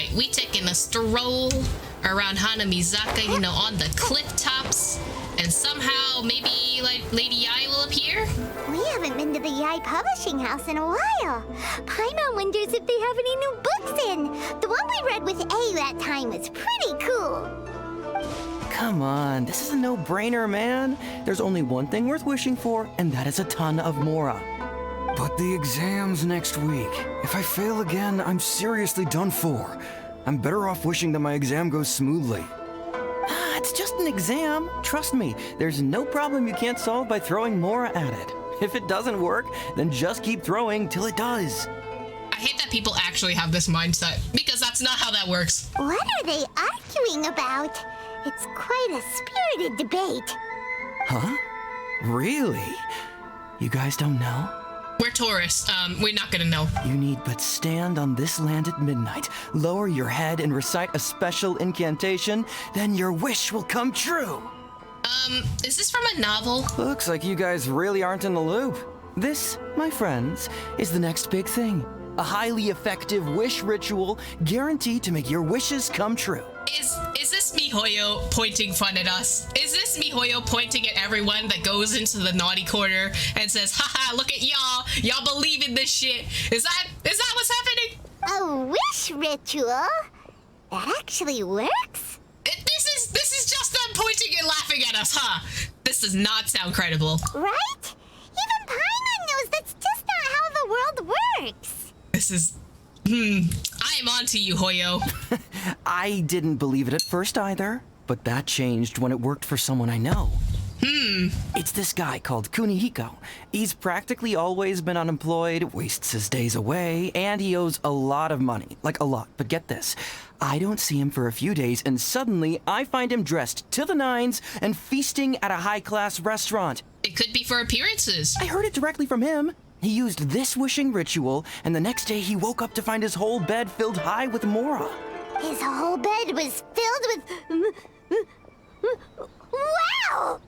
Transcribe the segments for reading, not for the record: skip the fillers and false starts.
Alright, we taking a stroll around Hanamizaka, you know, on the cliff tops. And somehow, maybe, like, Lady Yae will appear? We haven't been to the Yae Publishing House in a while. Paimon wonders if they have any new books in. The one we read with A that time was pretty cool. Come on, this is a no-brainer, man. There's only one thing worth wishing for, and that is a ton of Mora. But the exam's next week. If I fail again, I'm seriously done for. I'm better off wishing that my exam goes smoothly. It's just an exam. Trust me, there's no problem you can't solve by throwing Mora at it. If it doesn't work, then just keep throwing till it does. I hate that people actually have this mindset, because that's not how that works. What are they arguing about? It's quite a spirited debate. Huh? Really? You guys don't know? We're tourists. We're not gonna know. You need but stand on this land at midnight, lower your head and recite a special incantation, then your wish will come true. Is this from a novel? Looks like you guys really aren't in the loop. This, my friends, is the next big thing. A highly effective wish ritual guaranteed to make your wishes come true. Is this MiHoYo pointing fun at us? Is this MiHoYo pointing at everyone that goes into the naughty corner and says, haha, look at y'all. Y'all believe in this shit. Is that what's happening? A wish ritual? That actually works? This is just them pointing and laughing at us, huh? This does not sound credible. Right? Even Paimon knows that's just not how the world works. This is... I am on to you, Hoyo. I didn't believe it at first either, but that changed when it worked for someone I know. It's this guy called Kunihiko. He's practically always been unemployed, wastes his days away, and he owes a lot of money. Like, a lot. But get this. I don't see him for a few days, and suddenly I find him dressed to the nines and feasting at a high-class restaurant. It could be for appearances. I heard it directly from him. He used this wishing ritual, and the next day he woke up to find his whole bed filled high with Mora. His whole bed was filled with... Wow!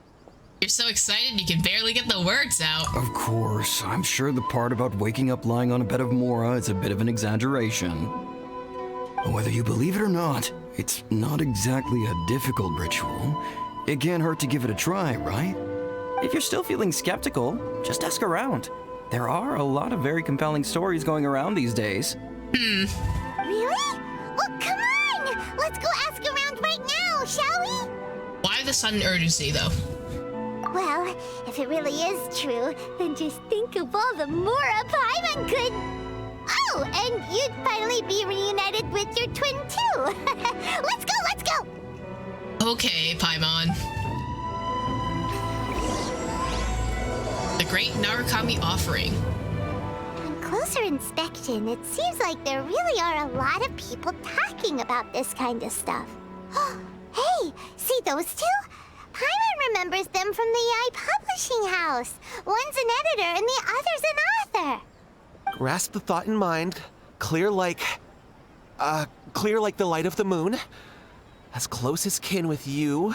You're so excited you can barely get the words out. Of course, I'm sure the part about waking up lying on a bed of Mora is a bit of an exaggeration. But whether you believe it or not, it's not exactly a difficult ritual. It can't hurt to give it a try, right? If you're still feeling skeptical, just ask around. There are a lot of very compelling stories going around these days. Really? Well, come on! Let's go ask around right now, shall we? Why the sudden urgency, though? Well, if it really is true, then just think of all the Mora Paimon could... Oh, and you'd finally be reunited with your twin, too. Let's go, let's go! Okay, Paimon. The Great Narukami Offering. On closer inspection, it seems like there really are a lot of people talking about this kind of stuff. Hey, see those two? Paimon remembers them from the Yae Publishing House. One's an editor and the other's an author. Grasp the thought in mind. Clear like the light of the moon. As close as kin with you.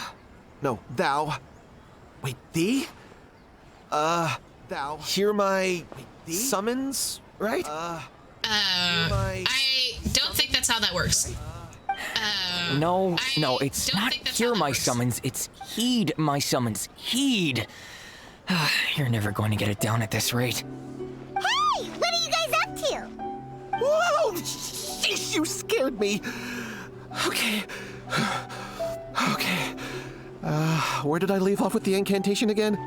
No, thou. Wait, thee? Thou. Hear my summons, right? I don't think that's how that works. No, it's don't not think that's hear how that my works. summons, it's heed my summons. Heed. You're never going to get it down at this rate. Hey, what are you guys up to? Whoa! Sheesh, you scared me. Okay. Okay. Where did I leave off with the incantation again?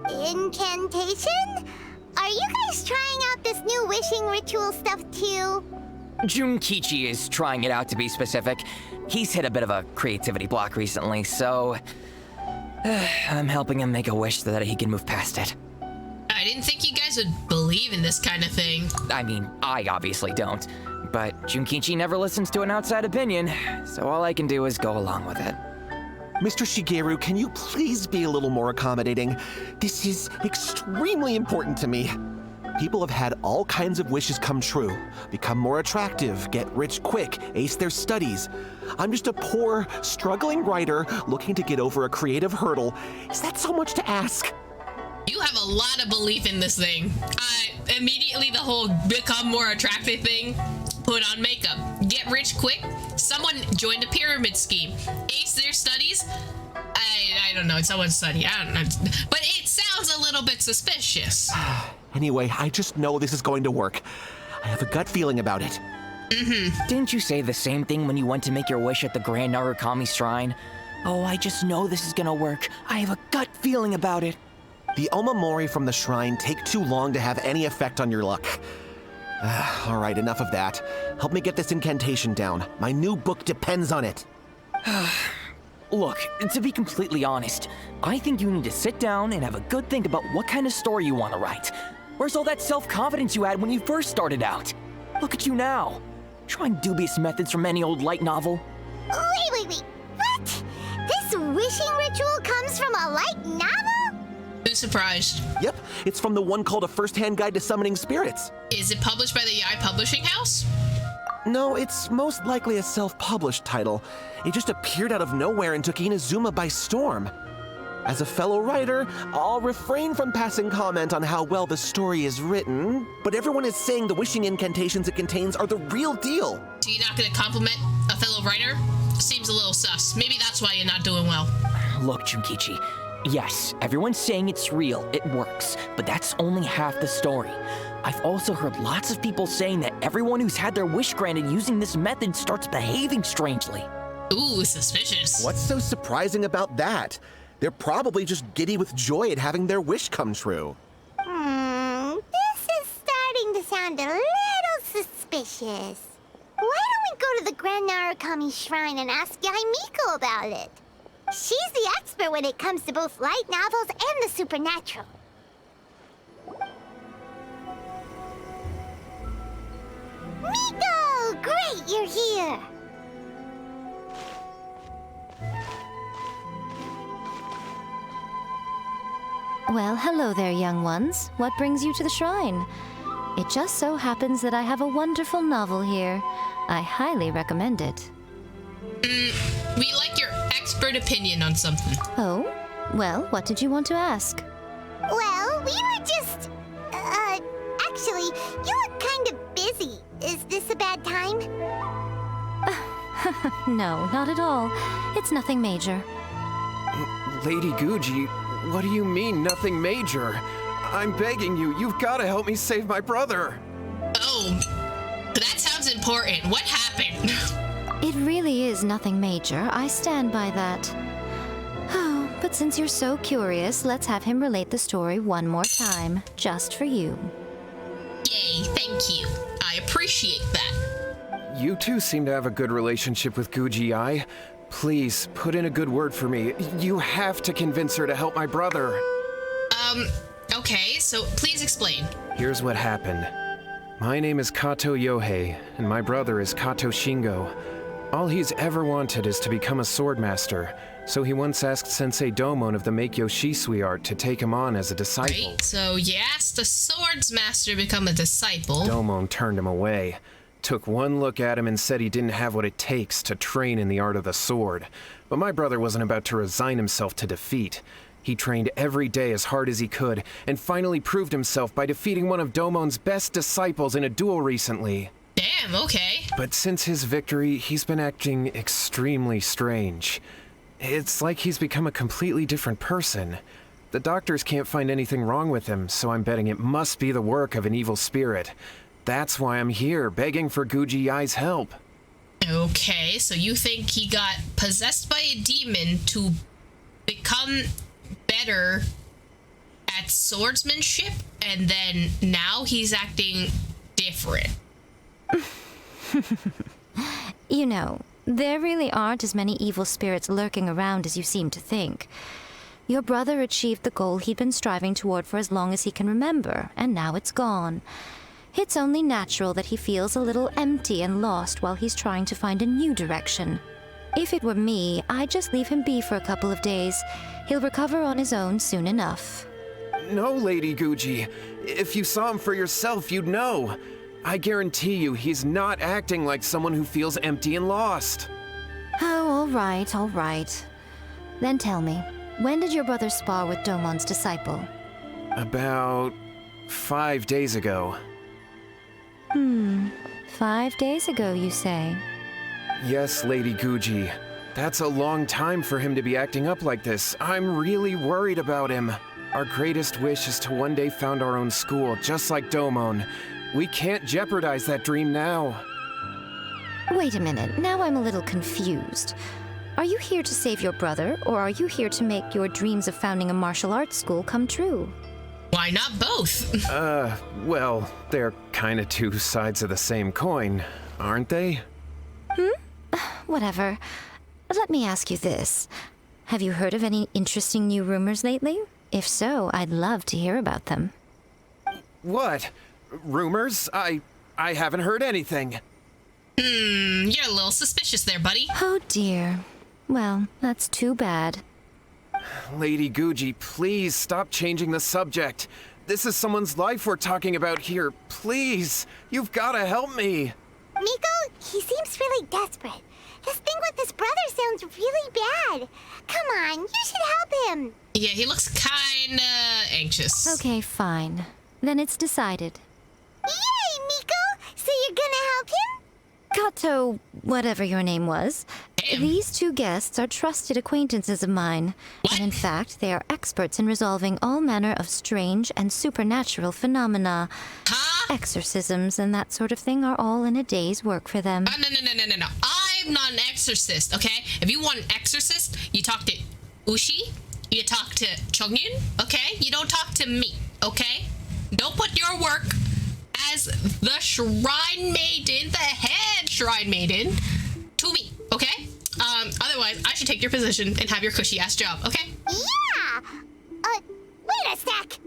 Incantation? Are you guys trying out this new wishing ritual stuff too? Junkichi is trying it out, to be specific. He's hit a bit of a creativity block recently, so... I'm helping him make a wish so that he can move past it. I didn't think you guys would believe in this kind of thing. I mean, I obviously don't. But Junkichi never listens to an outside opinion, so all I can do is go along with it. Mr. Shigeru, can you please be a little more accommodating? This is extremely important to me. People have had all kinds of wishes come true. Become more attractive, get rich quick, ace their studies. I'm just a poor, struggling writer looking to get over a creative hurdle. Is that so much to ask? You have a lot of belief in this thing. Immediately the whole become more attractive thing. put on makeup, get rich quick, someone joined a pyramid scheme, ace their studies. I don't know, someone's study, I don't know. But it sounds a little bit suspicious. Anyway, I just know this is going to work. I have a gut feeling about it. Didn't you say the same thing when you went to make your wish at the Grand Narukami Shrine? Oh, I just know this is gonna work. I have a gut feeling about it. The Omamori from the shrine take too long to have any effect on your luck. All right, enough of that. Help me get this incantation down. My new book depends on it. Look, to be completely honest, I think you need to sit down and have a good think about what kind of story you want to write. Where's all that self-confidence you had when you first started out? Look at you now. Trying dubious methods from any old light novel. Wait. What? This wishing ritual comes from a light novel? Who's surprised? Yep, it's from the one called A First-Hand Guide to Summoning Spirits. Is it published by the Yae Publishing House? No, it's most likely a self-published title. It just appeared out of nowhere and took Inazuma by storm. As a fellow writer, I'll refrain from passing comment on how well the story is written, but everyone is saying the wishing incantations it contains are the real deal. So you're not gonna compliment a fellow writer? Seems a little sus. Maybe that's why you're not doing well. Look, Junkichi. Yes, everyone's saying it's real, it works, but that's only half the story. I've also heard lots of people saying that everyone who's had their wish granted using this method starts behaving strangely. Ooh, suspicious. What's so surprising about that? They're probably just giddy with joy at having their wish come true. This is starting to sound a little suspicious. Why don't we go to the Grand Narukami Shrine and ask Yae Miko about it? She's the expert when it comes to both light novels and the supernatural. Miko! Great, you're here! Well, hello there, young ones. What brings you to the shrine? It just so happens that I have a wonderful novel here. I highly recommend it. We like your expert opinion on something. Oh? Well, what did you want to ask? Well, we were just... actually, you look kind of busy. Is this a bad time? No, not at all. It's nothing major. Lady Guji, what do you mean, nothing major? I'm begging you, you've got to help me save my brother. Oh, that sounds important. What happened? It really is nothing major. I stand by that. Oh, but since you're so curious, let's have him relate the story one more time, just for you. Yay, thank you. I appreciate that. You two seem to have a good relationship with Guji-ai. Please, put in a good word for me. You have to convince her to help my brother. Okay, so please explain. Here's what happened. My name is Kato Yohei, and my brother is Kato Shingo. All he's ever wanted is to become a swordmaster, so he once asked Sensei Domon of the Meikyo Shisui art to take him on as a disciple. Right, so you asked the swords master to become a disciple. Domon turned him away, took one look at him and said he didn't have what it takes to train in the art of the sword. But my brother wasn't about to resign himself to defeat. He trained every day as hard as he could, and finally proved himself by defeating one of Domon's best disciples in a duel recently. Damn, okay. But since his victory, he's been acting extremely strange. It's like he's become a completely different person. The doctors can't find anything wrong with him, so I'm betting it must be the work of an evil spirit. That's why I'm here, begging for Guji-ai's help. Okay, so you think he got possessed by a demon to become better at swordsmanship, and then now he's acting different. You know, there really aren't as many evil spirits lurking around as you seem to think. Your brother achieved the goal he'd been striving toward for as long as he can remember, and now it's gone. It's only natural that he feels a little empty and lost while he's trying to find a new direction. If it were me, I'd just leave him be for a couple of days. He'll recover on his own soon enough. No, Lady Guji. If you saw him for yourself, you'd know. I guarantee you he's not acting like someone who feels empty and lost. Oh, all right. Then tell me, when did your brother spar with Domon's disciple? About 5 days ago. 5 days ago, you say? Yes, Lady Guji. That's a long time for him to be acting up like this. I'm really worried about him. Our greatest wish is to one day found our own school, just like Domon. We can't jeopardize that dream now. Wait a minute, now I'm a little confused. Are you here to save your brother, or are you here to make your dreams of founding a martial arts school come true? Why not both? Well, they're kinda two sides of the same coin, aren't they? Whatever. Let me ask you this. Have you heard of any interesting new rumors lately? If so, I'd love to hear about them. What? Rumors? I haven't heard anything. You're a little suspicious there, buddy. Oh dear. Well, that's too bad. Lady Guji, please stop changing the subject. This is someone's life we're talking about here. Please, you've gotta help me. Miko, he seems really desperate. His thing with his brother sounds really bad. Come on, you should help him. Yeah, he looks kinda anxious. Okay, fine. Then it's decided. Yay, Miko! So you're gonna help him? Kato, whatever your name was. Damn. These two guests are trusted acquaintances of mine. And in fact, they are experts in resolving all manner of strange and supernatural phenomena. Huh? Exorcisms and that sort of thing are all in a day's work for them. No. I'm not an exorcist, okay? If you want an exorcist, you talk to Ushi, you talk to Chongyun, okay? You don't talk to me, okay? Don't put your work as the shrine maiden, the head shrine maiden, to me, okay? Otherwise, I should take your position and have your cushy-ass job, okay? Yeah! Wait a sec!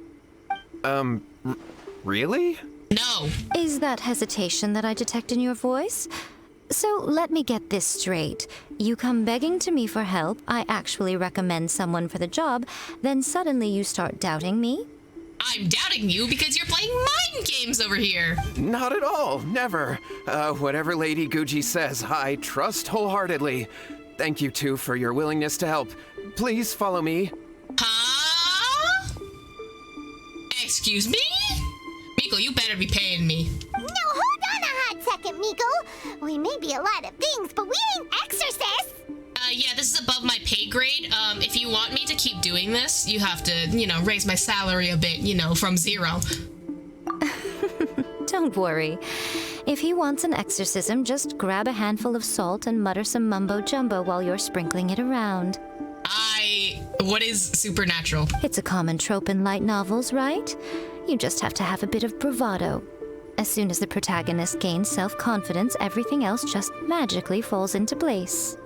Really? No. Is that hesitation that I detect in your voice? So let me get this straight. You come begging to me for help, I actually recommend someone for the job, then suddenly you start doubting me? I'm doubting you because you're playing mind games over here. Not at all. Never. Whatever Lady Guji says, I trust wholeheartedly. Thank you, too, for your willingness to help. Please follow me. Huh? Excuse me? Miko, you better be paying me. No, hold on a hot second, Miko. We may be a lot of things, but we ain't exorcists. Yeah, this is above my pay grade. If you want me to keep doing this, you have to, raise my salary a bit, from 0. Don't worry. If he wants an exorcism, just grab a handful of salt and mutter some mumbo-jumbo while you're sprinkling it around. What is supernatural? It's a common trope in light novels, right? You just have to have a bit of bravado. As soon as the protagonist gains self-confidence, everything else just magically falls into place.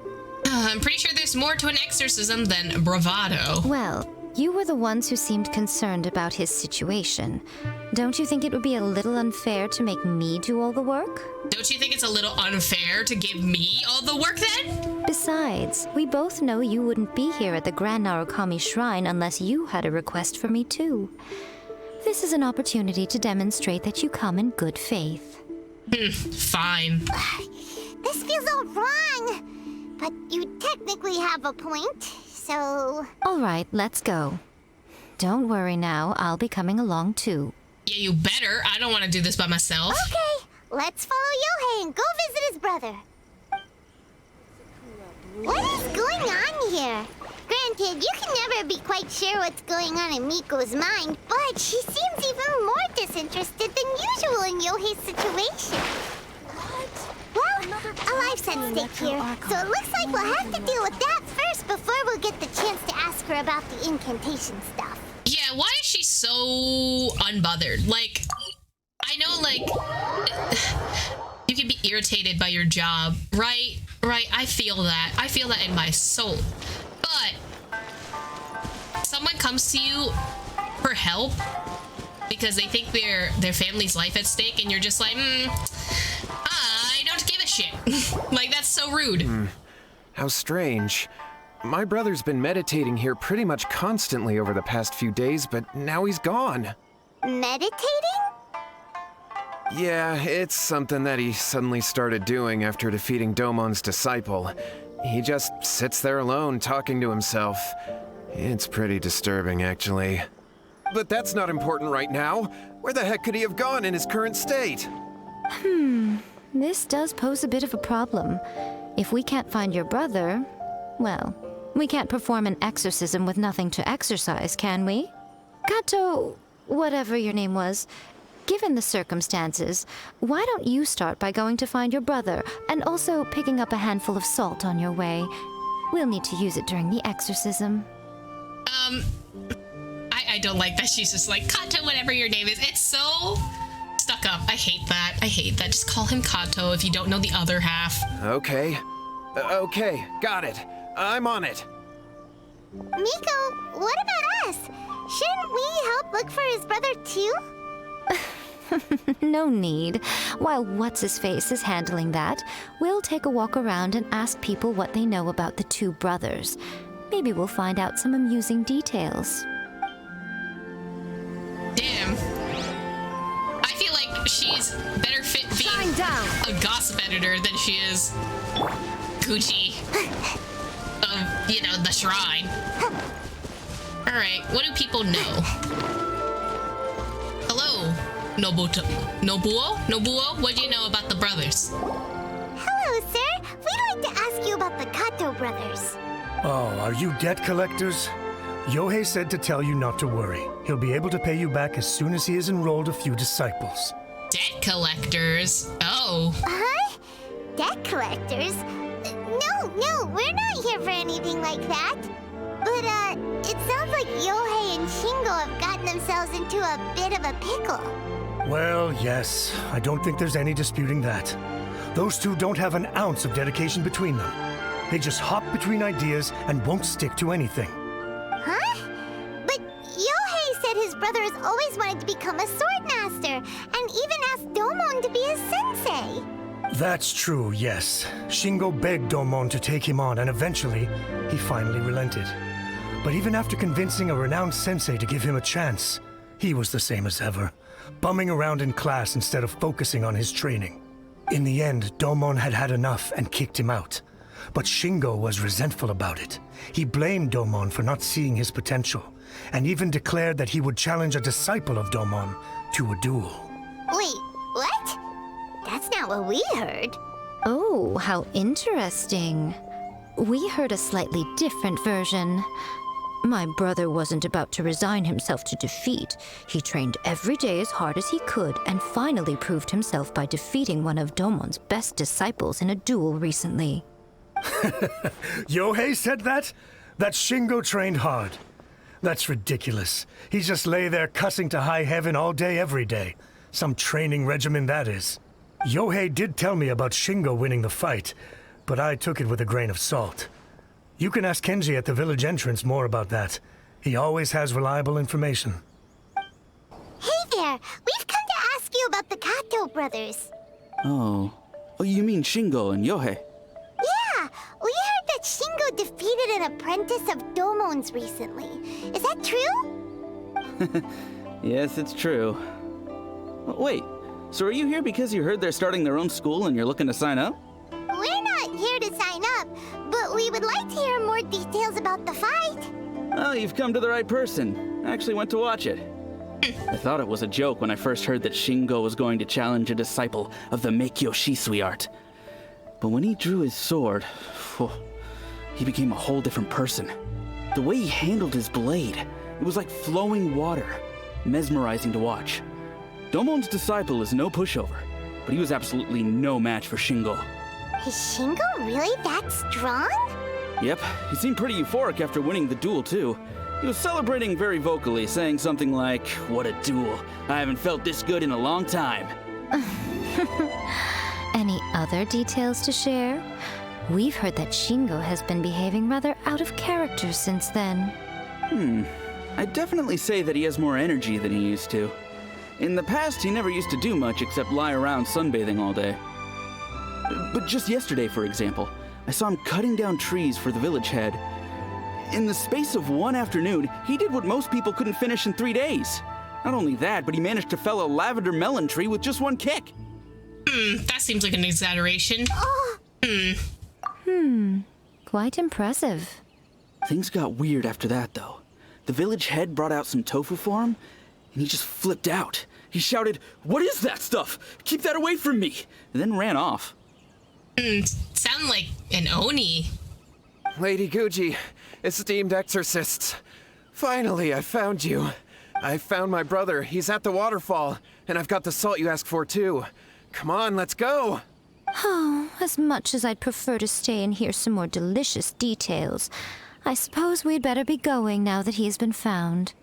I'm pretty sure there's more to an exorcism than bravado. Well, you were the ones who seemed concerned about his situation. Don't you think it would be a little unfair to make me do all the work? Don't you think it's a little unfair to give me all the work then? Besides, we both know you wouldn't be here at the Grand Narukami Shrine unless you had a request for me too. This is an opportunity to demonstrate that you come in good faith. Fine. This feels all wrong. But you technically have a point, so... All right, let's go. Don't worry now, I'll be coming along too. Yeah, you better. I don't want to do this by myself. Okay, let's follow Yohei and go visit his brother. What is going on here? Granted, you can never be quite sure what's going on in Miko's mind, but she seems even more disinterested than usual in Yohei's situation. Well, a life's at stake here, so it looks like we'll have to deal with that first before we'll get the chance to ask her about the incantation stuff. Yeah, why is she so unbothered? Like, I know, you can be irritated by your job, right? Right, I feel that. I feel that in my soul. But someone comes to you for help because they think their family's life at stake, and you're just like, I don't give a shit. Like, that's so rude. How strange. My brother's been meditating here pretty much constantly over the past few days, but now he's gone. Meditating? Yeah, it's something that he suddenly started doing after defeating Domon's disciple. He just sits there alone, talking to himself. It's pretty disturbing, actually. But that's not important right now. Where the heck could he have gone in his current state? this does pose a bit of a problem. If we can't find your brother, well, we can't perform an exorcism with nothing to exorcise, can we? Kato, whatever your name was, given the circumstances, why don't you start by going to find your brother and also picking up a handful of salt on your way? We'll need to use it during the exorcism. I don't like that she's just like, Kato, whatever your name is. It's so stuck up. I hate that. I hate that. Just call him Kato if you don't know the other half. Okay. Okay, got it. I'm on it. Miko, what about us? Shouldn't we help look for his brother too? No need. While What's-His-Face is handling that, we'll take a walk around and ask people what they know about the two brothers. Maybe we'll find out some amusing details. Damn. I feel like she's better fit being a gossip editor than she is Gucci of, you know, the shrine. Alright, what do people know? Hello, Nobuo, what do you know about the brothers? Hello, sir. We'd like to ask you about the Kato brothers. Oh, are you debt collectors? Yohei said to tell you not to worry. He'll be able to pay you back as soon as he has enrolled a few disciples. Debt collectors? Oh. Huh? Debt collectors? No, we're not here for anything like that. But, it sounds like Yohei and Shingo have gotten themselves into a bit of a pickle. Well, yes. I don't think there's any disputing that. Those two don't have an ounce of dedication between them. They just hop between ideas and won't stick to anything. Huh? But Yohei said his brother has always wanted to become a sword master, and even asked Domon to be his sensei. That's true, yes. Shingo begged Domon to take him on, and eventually, he finally relented. But even after convincing a renowned sensei to give him a chance, he was the same as ever, bumming around in class instead of focusing on his training. In the end, Domon had had enough and kicked him out. But Shingo was resentful about it. He blamed Domon for not seeing his potential, and even declared that he would challenge a disciple of Domon to a duel. Wait, what? That's not what we heard. Oh, how interesting. We heard a slightly different version. My brother wasn't about to resign himself to defeat. He trained every day as hard as he could and finally proved himself by defeating one of Domon's best disciples in a duel recently. Yohei said that? That Shingo trained hard. That's ridiculous. He just lay there cussing to high heaven all day, every day. Some training regimen, that is. Yohei did tell me about Shingo winning the fight, but I took it with a grain of salt. You can ask Kenji at the village entrance more about that. He always has reliable information. Hey there, we've come to ask you about the Kato brothers. Oh, you mean Shingo and Yohei? Yeah, we heard that Shingo defeated an apprentice of Domon's recently. Is that true? Yes, it's true. Wait, so are you here because you heard they're starting their own school and you're looking to sign up? We're not here to sign up, but we would like to hear more details about the fight. Oh, you've come to the right person. I actually went to watch it. I thought it was a joke when I first heard that Shingo was going to challenge a disciple of the Meikyo Shisui art. But when he drew his sword, he became a whole different person. The way he handled his blade, it was like flowing water, mesmerizing to watch. Domon's disciple is no pushover, but he was absolutely no match for Shingo. Is Shingo really that strong? Yep, he seemed pretty euphoric after winning the duel too. He was celebrating very vocally, saying something like, "What a duel. I haven't felt this good in a long time." Any other details to share? We've heard that Shingo has been behaving rather out of character since then. I'd definitely say that he has more energy than he used to. In the past, he never used to do much except lie around sunbathing all day. But just yesterday, for example, I saw him cutting down trees for the village head. In the space of one afternoon, he did what most people couldn't finish in 3 days. Not only that, but he managed to fell a lavender melon tree with just one kick. That seems like an exaggeration. Quite impressive. Things got weird after that, though. The village head brought out some tofu for him, and he just flipped out. He shouted, "What is that stuff? Keep that away from me!" and then ran off. Sound like an Oni. Lady Guji, esteemed exorcists. Finally, I found you. I found my brother. He's at the waterfall. And I've got the salt you asked for, too. Come on, let's go. Oh, as much as I'd prefer to stay and hear some more delicious details, I suppose we'd better be going now that he's been found.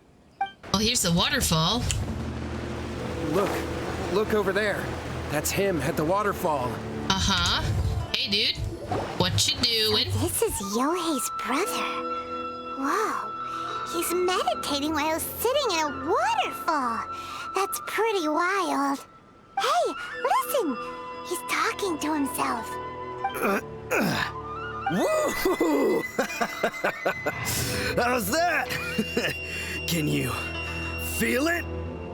Well, here's the waterfall. Look over there. That's him at the waterfall. Uh-huh. Hey, dude. What you doing? This is Yohei's brother. Whoa. He's meditating while sitting in a waterfall. That's pretty wild. Hey, listen. He's talking to himself. Woo! How's that? Can you feel it?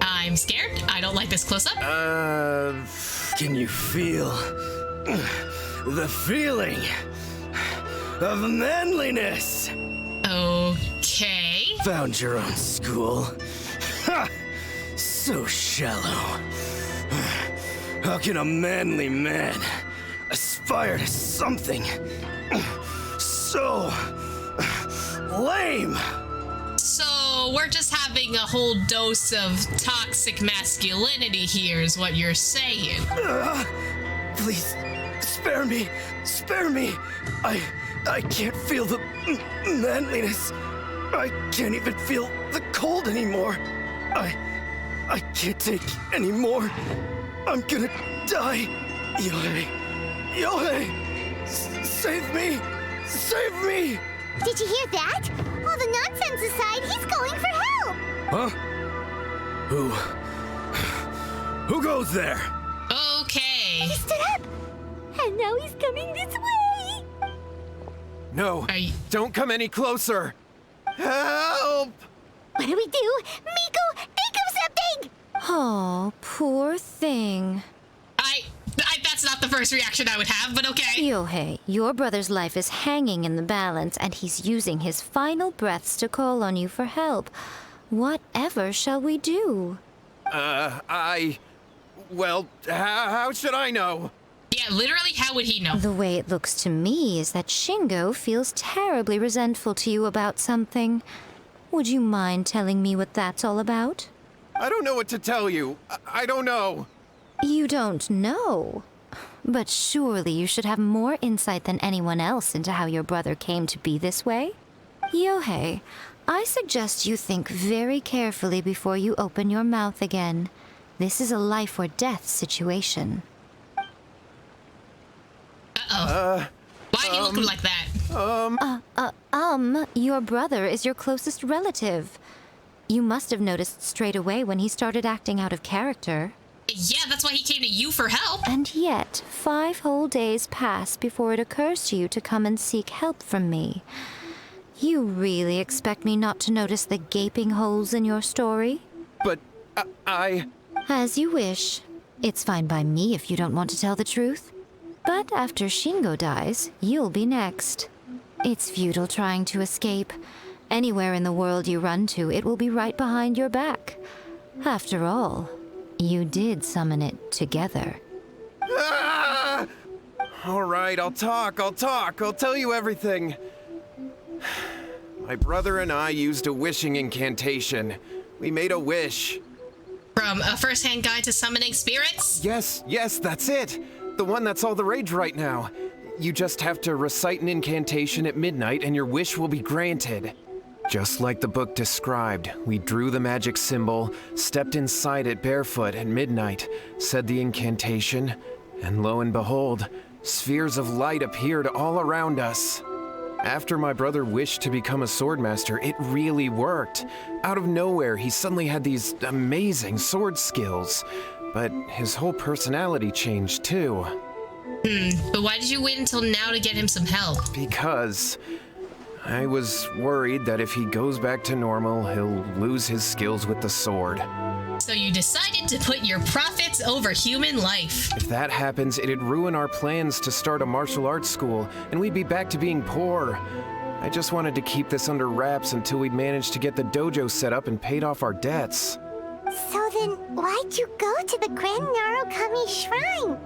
I'm scared. I don't like this close-up. Can you feel the feeling of manliness? Okay. Found your own school. Ha! So shallow. How can a manly man aspire to something so lame? So we're just having a whole dose of toxic masculinity here is what you're saying. Please, spare me. Spare me. I can't feel the manliness. I can't even feel the cold anymore. I can't take any more. I'm gonna die. Yohei! Save me! Save me! Did you hear that? All the nonsense aside, he's going for help. Huh? Who goes there? Okay. He stood up. And now he's coming this way. No, don't come any closer. Help! What do we do? Miko, think of something! Oh, poor thing. That's not the first reaction I would have, but okay. Yohei, your brother's life is hanging in the balance, and he's using his final breaths to call on you for help. Whatever shall we do? Well, how should I know? Yeah, literally, how would he know? The way it looks to me is that Shingo feels terribly resentful to you about something. Would you mind telling me what that's all about? I don't know what to tell you. I don't know. You don't know? But surely you should have more insight than anyone else into how your brother came to be this way? Yohei, I suggest you think very carefully before you open your mouth again. This is a life or death situation. Uh-oh. Why are you looking like that? Your brother is your closest relative. You must have noticed straight away when he started acting out of character. Yeah, that's why he came to you for help. And yet, 5 whole days pass before it occurs to you to come and seek help from me. You really expect me not to notice the gaping holes in your story? But As you wish. It's fine by me if you don't want to tell the truth. But after Shingo dies, you'll be next. It's futile trying to escape. Anywhere in the world you run to, it will be right behind your back. After all, you did summon it together. All right, I'll talk. I'll tell you everything. My brother and I used a wishing incantation. We made a wish. From a first-hand guide to summoning spirits? Yes, that's it. The one that's all the rage right now. You just have to recite an incantation at midnight and your wish will be granted. Just like the book described, we drew the magic symbol, stepped inside it barefoot at midnight, said the incantation, and lo and behold, spheres of light appeared all around us. After my brother wished to become a swordmaster, it really worked. Out of nowhere, he suddenly had these amazing sword skills. But his whole personality changed too. But why did you wait until now to get him some help? Because I was worried that if he goes back to normal, he'll lose his skills with the sword. So you decided to put your profits over human life. If that happens, it'd ruin our plans to start a martial arts school, and we'd be back to being poor. I just wanted to keep this under wraps until we'd managed to get the dojo set up and paid off our debts. So Then why'd you go to the Grand Narukami Shrine?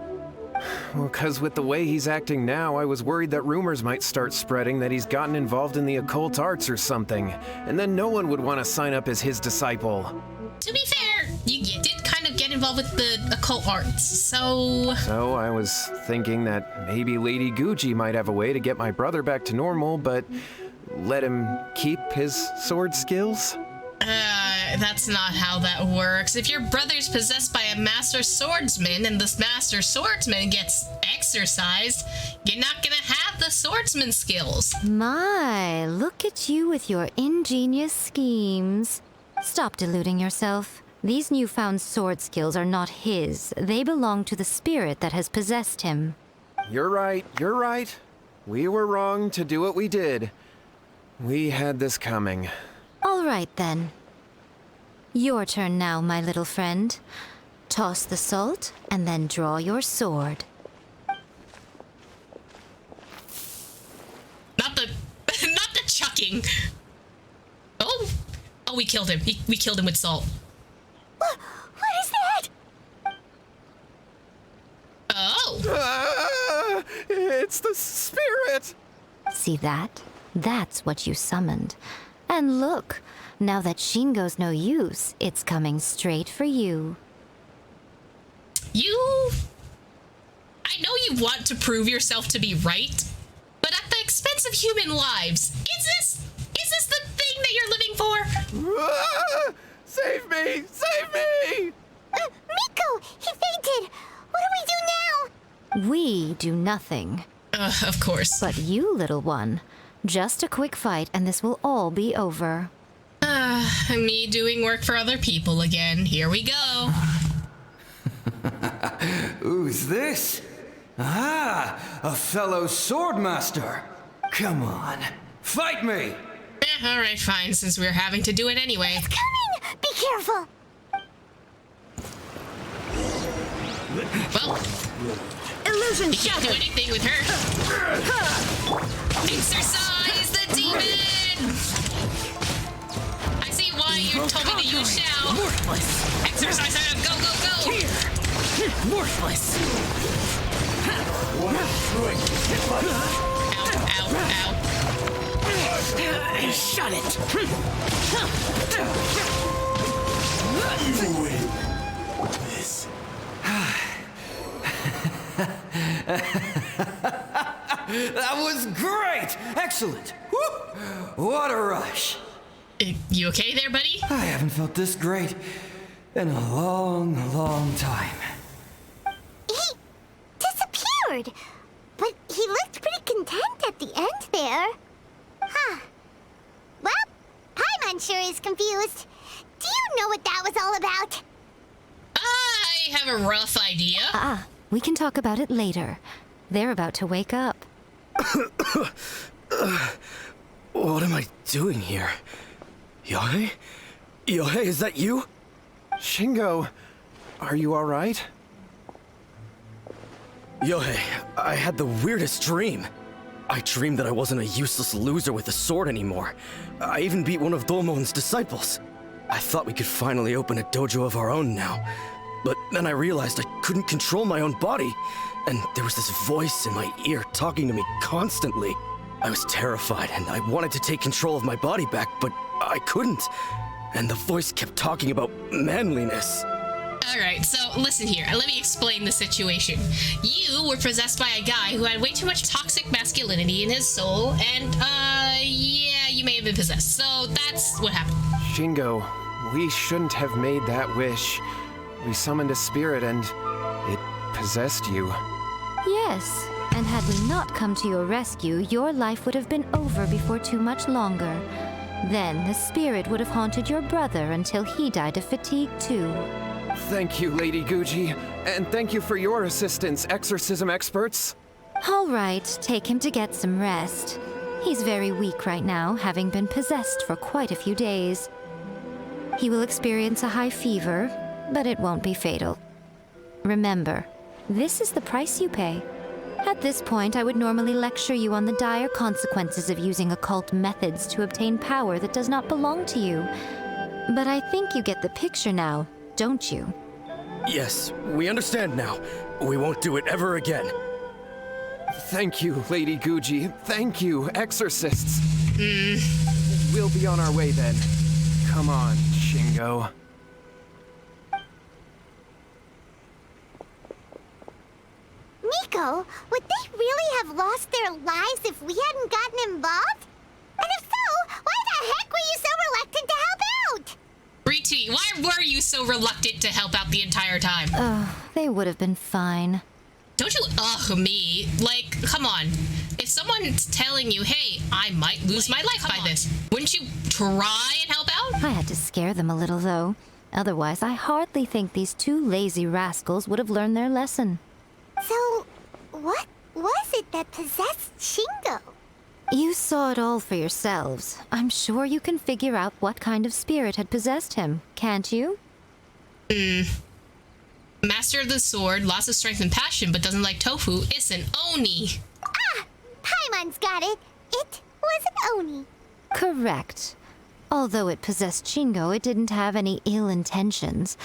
Well, 'cause with the way he's acting now, I was worried that rumors might start spreading that he's gotten involved in the occult arts or something, and then no one would want to sign up as his disciple. To be fair, you did kind of get involved with the occult arts, so... So I was thinking that maybe Lady Guji might have a way to get my brother back to normal, but let him keep his sword skills? That's not how that works. If your brother's possessed by a master swordsman and this master swordsman gets exorcised, you're not gonna have the swordsman skills. My, look at you with your ingenious schemes. Stop deluding yourself. These newfound sword skills are not his. They belong to the spirit that has possessed him. You're right, you're right. We were wrong to do what we did. We had this coming. All right, then. Your turn now, my little friend. Toss the salt, and then draw your sword. Not the... not the chucking. Oh, we killed him. We killed him with salt. What is that? Oh! It's the spirit! See that? That's what you summoned. And look, now that Shingo's no use, it's coming straight for you. I know you want to prove yourself to be right, but at the expense of human lives. Is this the thing that you're living for? Ah! Save me! Save me! Miko! He fainted! What do we do now? We do nothing. Of course. But you, little one, just a quick fight and this will all be over. Me doing work for other people again. Here we go. Who's this? Ah, a fellow swordmaster. Come on, fight me! Alright, fine, since we're having to do it anyway. It's coming! Be careful! Well, Illusion you can't do anything with her. Exercise the demon! I see why you told me to use Shao. Worthless! Exercise her! Go, go, go! Worthless! Ow, ow, ow. Shut it! This. That was great! Excellent! Woo! What a rush! You okay there, buddy? I haven't felt this great in a long, long time. He disappeared! But he looked pretty content at the end there. Huh. Well, Paimon sure is confused. Do you know what that was all about? I have a rough idea. We can talk about it later. They're about to wake up. What am I doing here? Yae? Yae, is that you? Shingo, are you alright? Yae, I had the weirdest dream. I dreamed that I wasn't a useless loser with a sword anymore. I even beat one of Domon's disciples. I thought we could finally open a dojo of our own now. But then I realized I couldn't control my own body. And there was this voice in my ear talking to me constantly. I was terrified and I wanted to take control of my body back, but I couldn't. And the voice kept talking about manliness. Alright, so listen here. Let me explain the situation. You were possessed by a guy who had way too much toxic masculinity in his soul, and, yeah, you may have been possessed. So that's what happened. Shingo, we shouldn't have made that wish. We summoned a spirit and it possessed you. Yes, and had we not come to your rescue, your life would have been over before too much longer. Then the spirit would have haunted your brother until he died of fatigue too. Thank you, Lady Guji, and thank you for your assistance, exorcism experts. All right, take him to get some rest. He's very weak right now, having been possessed for quite a few days. He will experience a high fever, but it won't be fatal. Remember, this is the price you pay. At this point, I would normally lecture you on the dire consequences of using occult methods to obtain power that does not belong to you. But I think you get the picture now. don't you? Yes, we understand now. We won't do it ever again. Thank you, Lady Guji. Thank you, exorcists. We'll be on our way then. Come on, Shingo. Miko, would they really have lost their lives if we hadn't gotten involved? And if so, why the heck were you so reluctant to help out? Retweet, why were you so reluctant to help out the entire time? They would have been fine. Don't you me? Like, come on. If someone's telling you, hey, I might lose my life by this, wouldn't you try and help out? I had to scare them a little, though. Otherwise, I hardly think these two lazy rascals would have learned their lesson. So, what was it that possessed Shingo? You saw it all for yourselves. I'm sure you can figure out what kind of spirit had possessed him, can't you? Master of the sword, lots of strength and passion, but doesn't like tofu, is an Oni. Ah! Paimon's got it. It was an Oni. Correct. Although it possessed Shingo, it didn't have any ill intentions.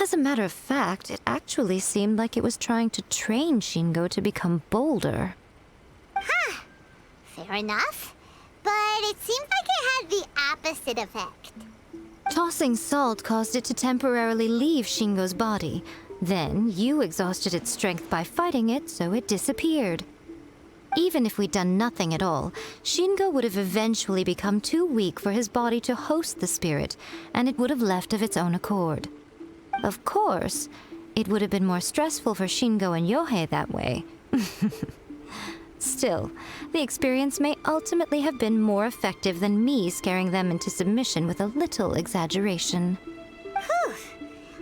As a matter of fact, it actually seemed like it was trying to train Shingo to become bolder. Huh. Fair enough. But it seems like it had the opposite effect. Tossing salt caused it to temporarily leave Shingo's body. Then, you exhausted its strength by fighting it, so it disappeared. Even if we'd done nothing at all, Shingo would have eventually become too weak for his body to host the spirit, and it would have left of its own accord. Of course, it would have been more stressful for Shingo and Yohei that way. Still, the experience may ultimately have been more effective than me scaring them into submission with a little exaggeration. Whew.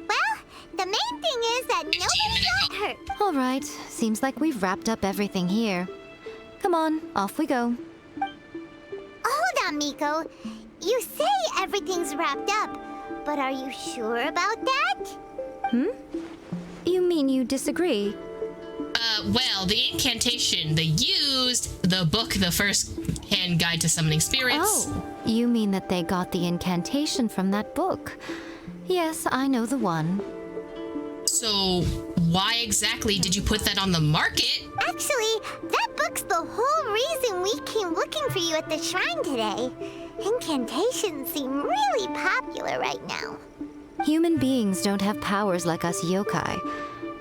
Well, the main thing is that nobody got hurt. All right, seems like we've wrapped up everything here. Come on, off we go. Hold on, Miko. You say everything's wrapped up, but are you sure about that? You mean you disagree? Well, the incantation they used, the book, the first-hand guide to summoning spirits. Oh, you mean that they got the incantation from that book? Yes, I know the one. So, why exactly did you put that on the market? Actually, that book's the whole reason we came looking for you at the shrine today. Incantations seem really popular right now. Human beings don't have powers like us yokai.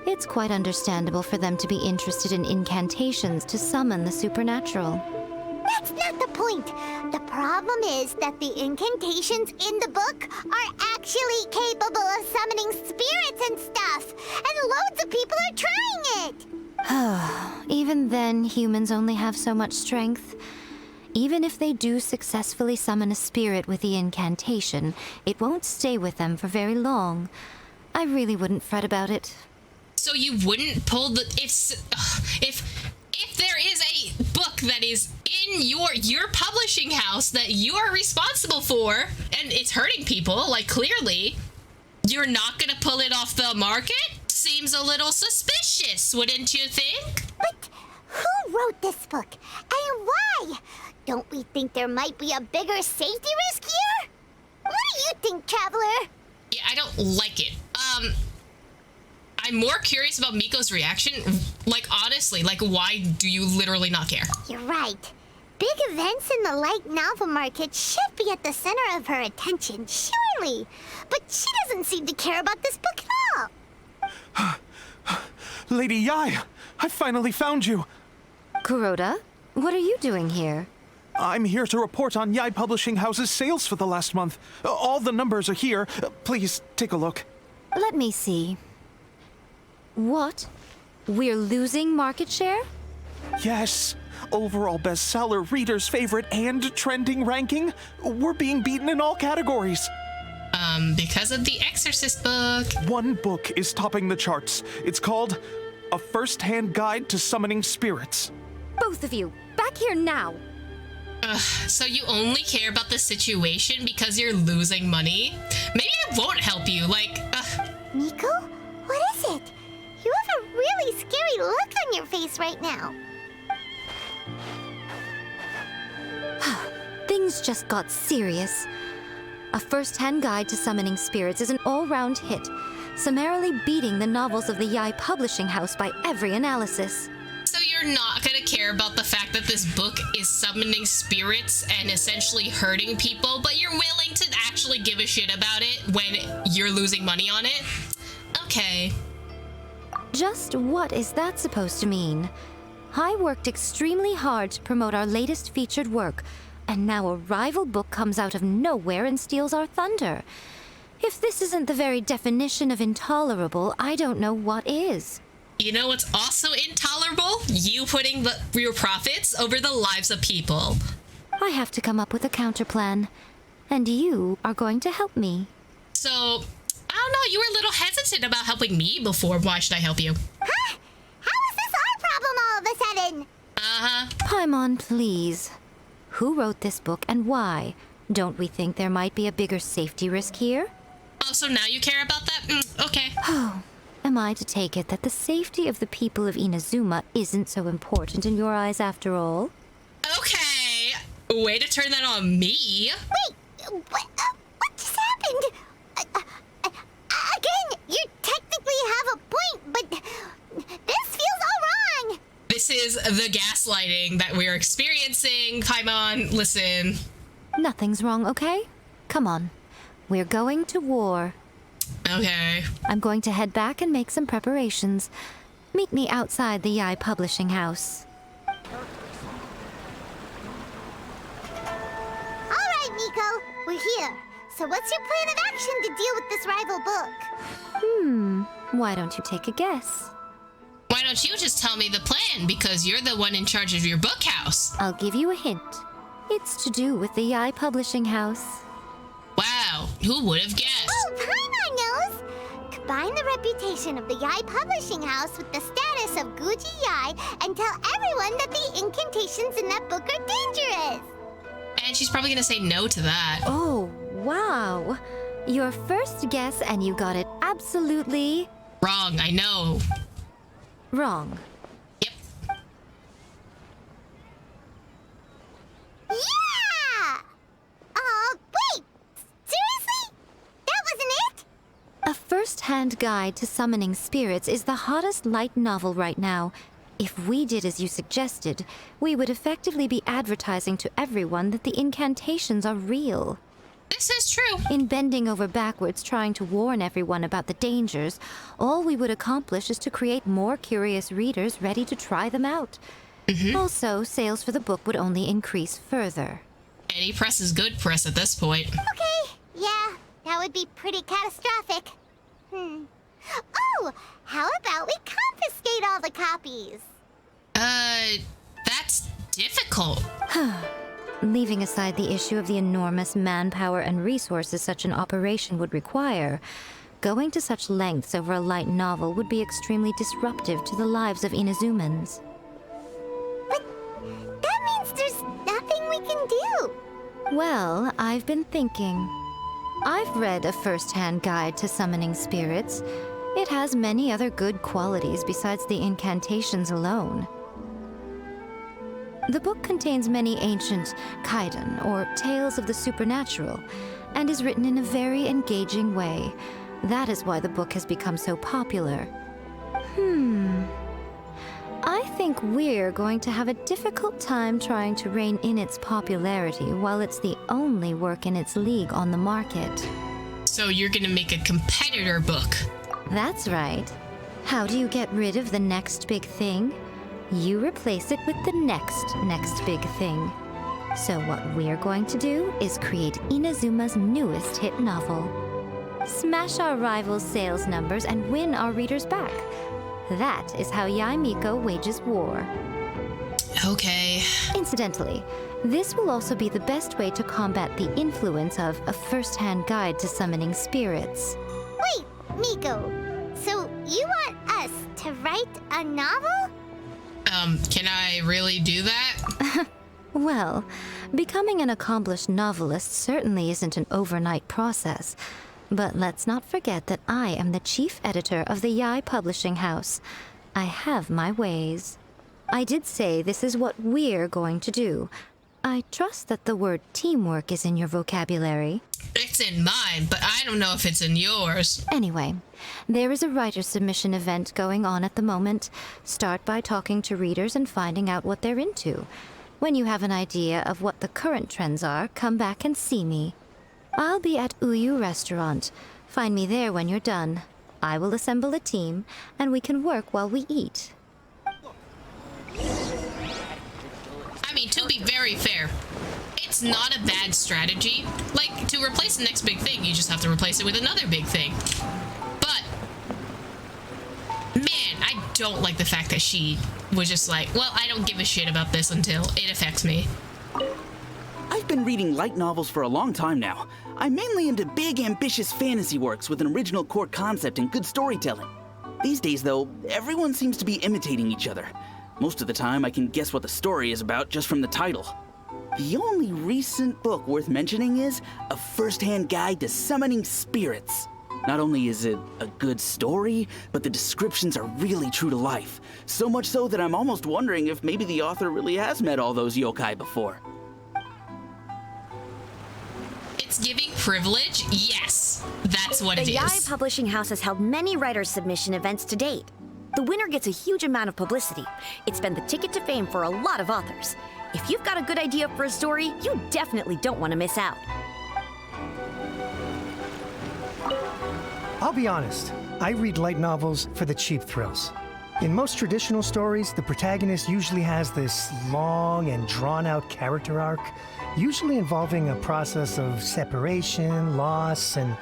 It's quite understandable for them to be interested in incantations to summon the supernatural. That's not the point. The problem is that the incantations in the book are actually capable of summoning spirits and stuff, and loads of people are trying it. Even then, humans only have so much strength. Even if they do successfully summon a spirit with the incantation, it won't stay with them for very long. I really wouldn't fret about it. So you wouldn't pull the if there is a book that is in your publishing house that you are responsible for and it's hurting people, like clearly, you're not gonna pull it off the market? Seems a little suspicious, wouldn't you think? But who wrote this book? And why? Don't we think there might be a bigger safety risk here? What do you think, Traveler? Yeah, I don't like it. I'm more curious about Miko's reaction. Like, honestly, like, why do you literally not care? You're right. Big events in the light novel market should be at the center of her attention, surely. But she doesn't seem to care about this book at all. Lady Yae, I finally found you. Kuroda, what are you doing here? I'm here to report on Yae Publishing House's sales for the last month. All the numbers are here. Please take a look. Let me see. What? We're losing market share? Yes. Overall bestseller, readers' favorite, and trending ranking. We're being beaten in all categories. Because of the Exorcist book. One book is topping the charts. It's called A First-Hand Guide to Summoning Spirits. Both of you, back here now. So you only care about the situation because you're losing money? Maybe it won't help you, like, Miko? What is it? You have a really scary look on your face right now. Things just got serious. A first-hand guide to summoning spirits is an all-round hit, summarily beating the novels of the Yae Publishing House by every analysis. So you're not gonna care about the fact that this book is summoning spirits and essentially hurting people, but you're willing to actually give a shit about it when you're losing money on it? Okay. Just what is that supposed to mean? I worked extremely hard to promote our latest featured work, and now a rival book comes out of nowhere and steals our thunder. If this isn't the very definition of intolerable, I don't know what is. You know what's also intolerable? You putting your profits over the lives of people. I have to come up with a counterplan, and you are going to help me. So, I don't know, you were a little hesitant about helping me before. Why should I help you? Huh? How is this our problem all of a sudden? Uh-huh. Paimon, please. Who wrote this book and why? Don't we think there might be a bigger safety risk here? Oh, so now you care about that? Okay. Oh, am I to take it that the safety of the people of Inazuma isn't so important in your eyes after all? Okay. Way to turn that on me. Wait, what just happened? Again, you technically have a point, but this feels all wrong. This is the gaslighting that we're experiencing. Paimon, listen. Nothing's wrong, okay? Come on. We're going to war. Okay. I'm going to head back and make some preparations. Meet me outside the Yae Publishing House. All right, Miko, we're here. So what's your plan of action to deal with this rival book? Why don't you take a guess? Why don't you just tell me the plan? Because you're the one in charge of your book house. I'll give you a hint. It's to do with the Yae Publishing House. Wow, who would have guessed? Oh, Paimon knows! Combine the reputation of the Yae Publishing House with the status of Guji Yae and tell everyone that the incantations in that book are dangerous! And she's probably gonna say no to that. Oh, wow. Your first guess and you got it absolutely Wrong, I know. wrong. Yep. Yeah! Wait! Seriously? That wasn't it? A first-hand guide to summoning spirits is the hottest light novel right now. If we did as you suggested, we would effectively be advertising to everyone that the incantations are real. This is true. In bending over backwards trying to warn everyone about the dangers, all we would accomplish is to create more curious readers ready to try them out. Also, sales for the book would only increase further. Any press is good press at this point. Okay, yeah, that would be pretty catastrophic. Oh, how about we confiscate all the copies? That's difficult. Leaving aside the issue of the enormous manpower and resources such an operation would require, going to such lengths over a light novel would be extremely disruptive to the lives of Inazumans. But that means there's nothing we can do. Well, I've been thinking. I've read a first-hand guide to summoning spirits. It has many other good qualities besides the incantations alone. The book contains many ancient kaiden, or tales of the supernatural, and is written in a very engaging way. That is why the book has become so popular. I think we're going to have a difficult time trying to rein in its popularity while it's the only work in its league on the market. So you're gonna make a competitor book. That's right. How do you get rid of the next big thing? You replace it with the next big thing. So what we're going to do is create Inazuma's newest hit novel. Smash our rivals' sales numbers and win our readers back. That is how Yae Miko wages war. Okay. Incidentally, this will also be the best way to combat the influence of a first-hand guide to summoning spirits. Wait, Miko, so you want us to write a novel? Can I really do that? Well, becoming an accomplished novelist certainly isn't an overnight process. But let's not forget that I am the chief editor of the Yae Publishing House. I have my ways. I did say this is what we're going to do. I trust that the word teamwork is in your vocabulary. It's in mine, but I don't know if it's in yours. Anyway, there is a writer submission event going on at the moment. Start by talking to readers and finding out what they're into. When you have an idea of what the current trends are, come back and see me. I'll be at Uyu Restaurant. Find me there when you're done. I will assemble a team, and we can work while we eat. I mean, to be very fair, it's not a bad strategy. Like, to replace the next big thing, you just have to replace it with another big thing. But, man, I don't like the fact that she was just like, well, I don't give a shit about this until it affects me. I've been reading light novels for a long time now. I'm mainly into big, ambitious fantasy works with an original core concept and good storytelling. These days, though, everyone seems to be imitating each other. Most of the time, I can guess what the story is about just from the title. The only recent book worth mentioning is A First-Hand Guide to Summoning Spirits. Not only is it a good story, but the descriptions are really true to life. So much so that I'm almost wondering if maybe the author really has met all those yokai before. It's giving privilege? Yes, that's what it The is. Yae Publishing House has held many writers' submission events to date. The winner gets a huge amount of publicity. It's been the ticket to fame for a lot of authors. If you've got a good idea for a story, you definitely don't want to miss out. I'll be honest, I read light novels for the cheap thrills. In most traditional stories, the protagonist usually has this long and drawn-out character arc, usually involving a process of separation, loss, and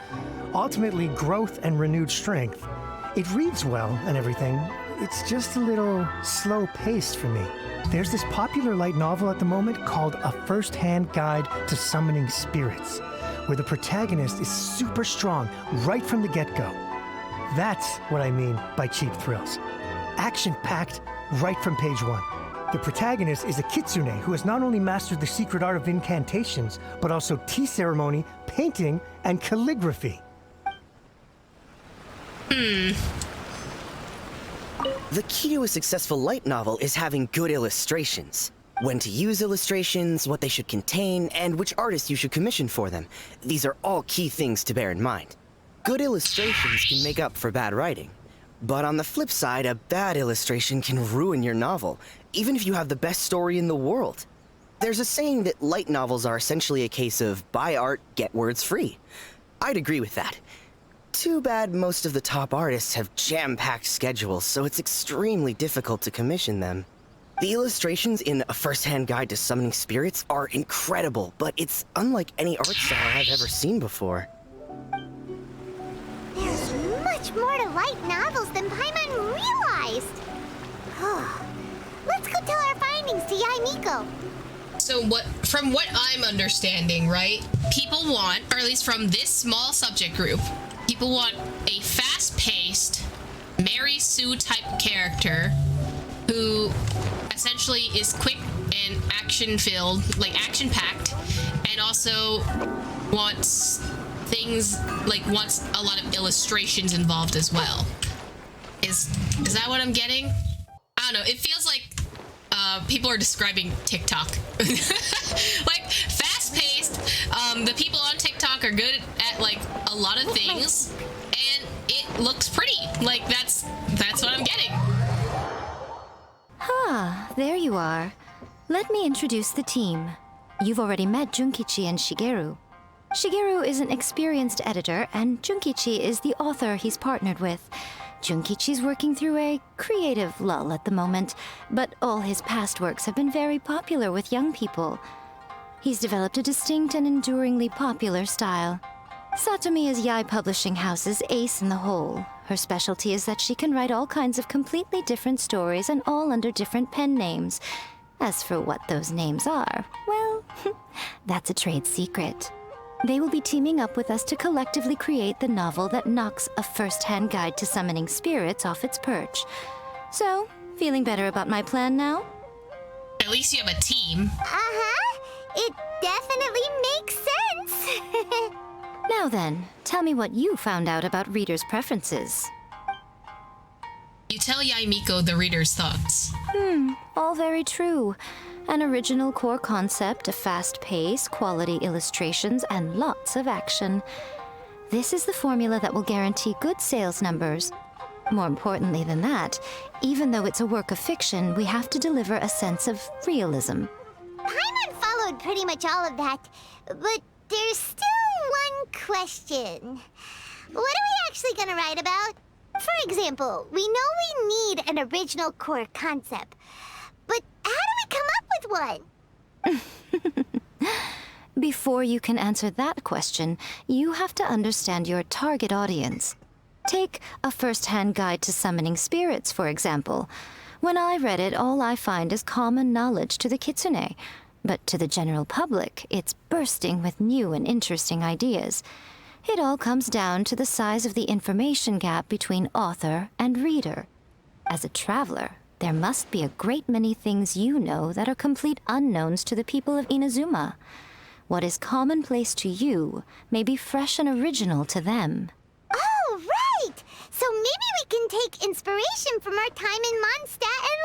ultimately growth and renewed strength. It reads well and everything, it's just a little slow-paced for me. There's this popular light novel at the moment called A First-Hand Guide to Summoning Spirits, where the protagonist is super strong right from the get-go. That's what I mean by cheap thrills. Action-packed right from page one. The protagonist is a kitsune who has not only mastered the secret art of incantations, but also tea ceremony, painting, and calligraphy. The key to a successful light novel is having good illustrations. When to use illustrations, what they should contain, and which artist you should commission for them. These are all key things to bear in mind. Good illustrations can make up for bad writing. But on the flip side, a bad illustration can ruin your novel, even if you have the best story in the world. There's a saying that light novels are essentially a case of buy art, get words free. I'd agree with that. Too bad most of the top artists have jam-packed schedules, so it's extremely difficult to commission them. The illustrations in A First-Hand Guide to Summoning Spirits are incredible, but it's unlike any art style I've ever seen before. There's much more to light novels than Paimon realized. Let's go tell our findings to Yae Miko. So from what I'm understanding, right? People want, or at least from this small subject group, people want a fast-paced, Mary Sue type character who essentially is quick and action-filled, like action-packed, and also wants a lot of illustrations involved as well. Is that what I'm getting? I don't know. It feels like people are describing TikTok. Like fast-paced. The people on TikTok are good at like a lot of things, and it looks pretty. Like that's what I'm getting. There you are. Let me introduce the team. You've already met Junkichi and Shigeru. Shigeru is an experienced editor, and Junkichi is the author he's partnered with. Junkichi's working through a creative lull at the moment, but all his past works have been very popular with young people. He's developed a distinct and enduringly popular style. Satomi is Yae Publishing House's ace in the hole. Her specialty is that she can write all kinds of completely different stories and all under different pen names. As for what those names are, well, that's a trade secret. They will be teaming up with us to collectively create the novel that knocks A First-Hand Guide to Summoning Spirits off its perch. So, feeling better about my plan now? At least you have a team. It definitely makes sense. Now then, tell me what you found out about readers' preferences. You tell Yae Miko the reader's thoughts. All very true. An original core concept, a fast pace, quality illustrations, and lots of action. This is the formula that will guarantee good sales numbers. More importantly than that, even though it's a work of fiction, we have to deliver a sense of realism. Paimon followed pretty much all of that, but there's still one question. What are we actually gonna write about? For example, we know we need an original core concept, but how do we come up with one? Before you can answer that question, you have to understand your target audience. Take a first-hand guide to summoning spirits, for example. When I read it, all I find is common knowledge to the kitsune. But to the general public, it's bursting with new and interesting ideas. It all comes down to the size of the information gap between author and reader. As a traveler, there must be a great many things you know that are complete unknowns to the people of Inazuma. What is commonplace to you may be fresh and original to them. Oh, right! So maybe we can take inspiration from our time in Mondstadt and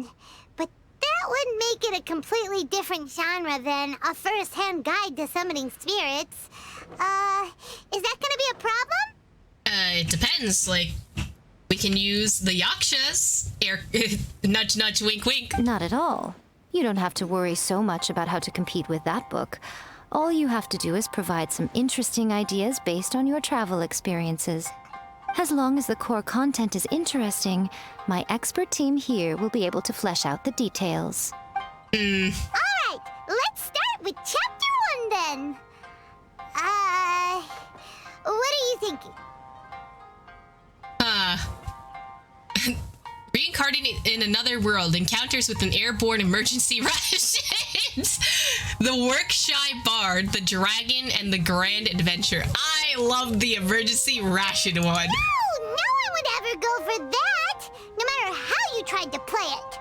Lille. But that would make it a completely different genre than a first-hand guide to summoning spirits. Is that gonna be a problem? It depends. Like, we can use the yakshas. Nudge, nudge, wink, wink. Not at all. You don't have to worry so much about how to compete with that book. All you have to do is provide some interesting ideas based on your travel experiences. As long as the core content is interesting, my expert team here will be able to flesh out the details. Alright, let's start with chapter 1 then. What are you thinking? Reincarnated in another world, encounters with an airborne emergency rations. The work-shy bard, the dragon, and the grand adventure. I love the emergency ration one. No one would ever go for that, no matter how you tried to play it.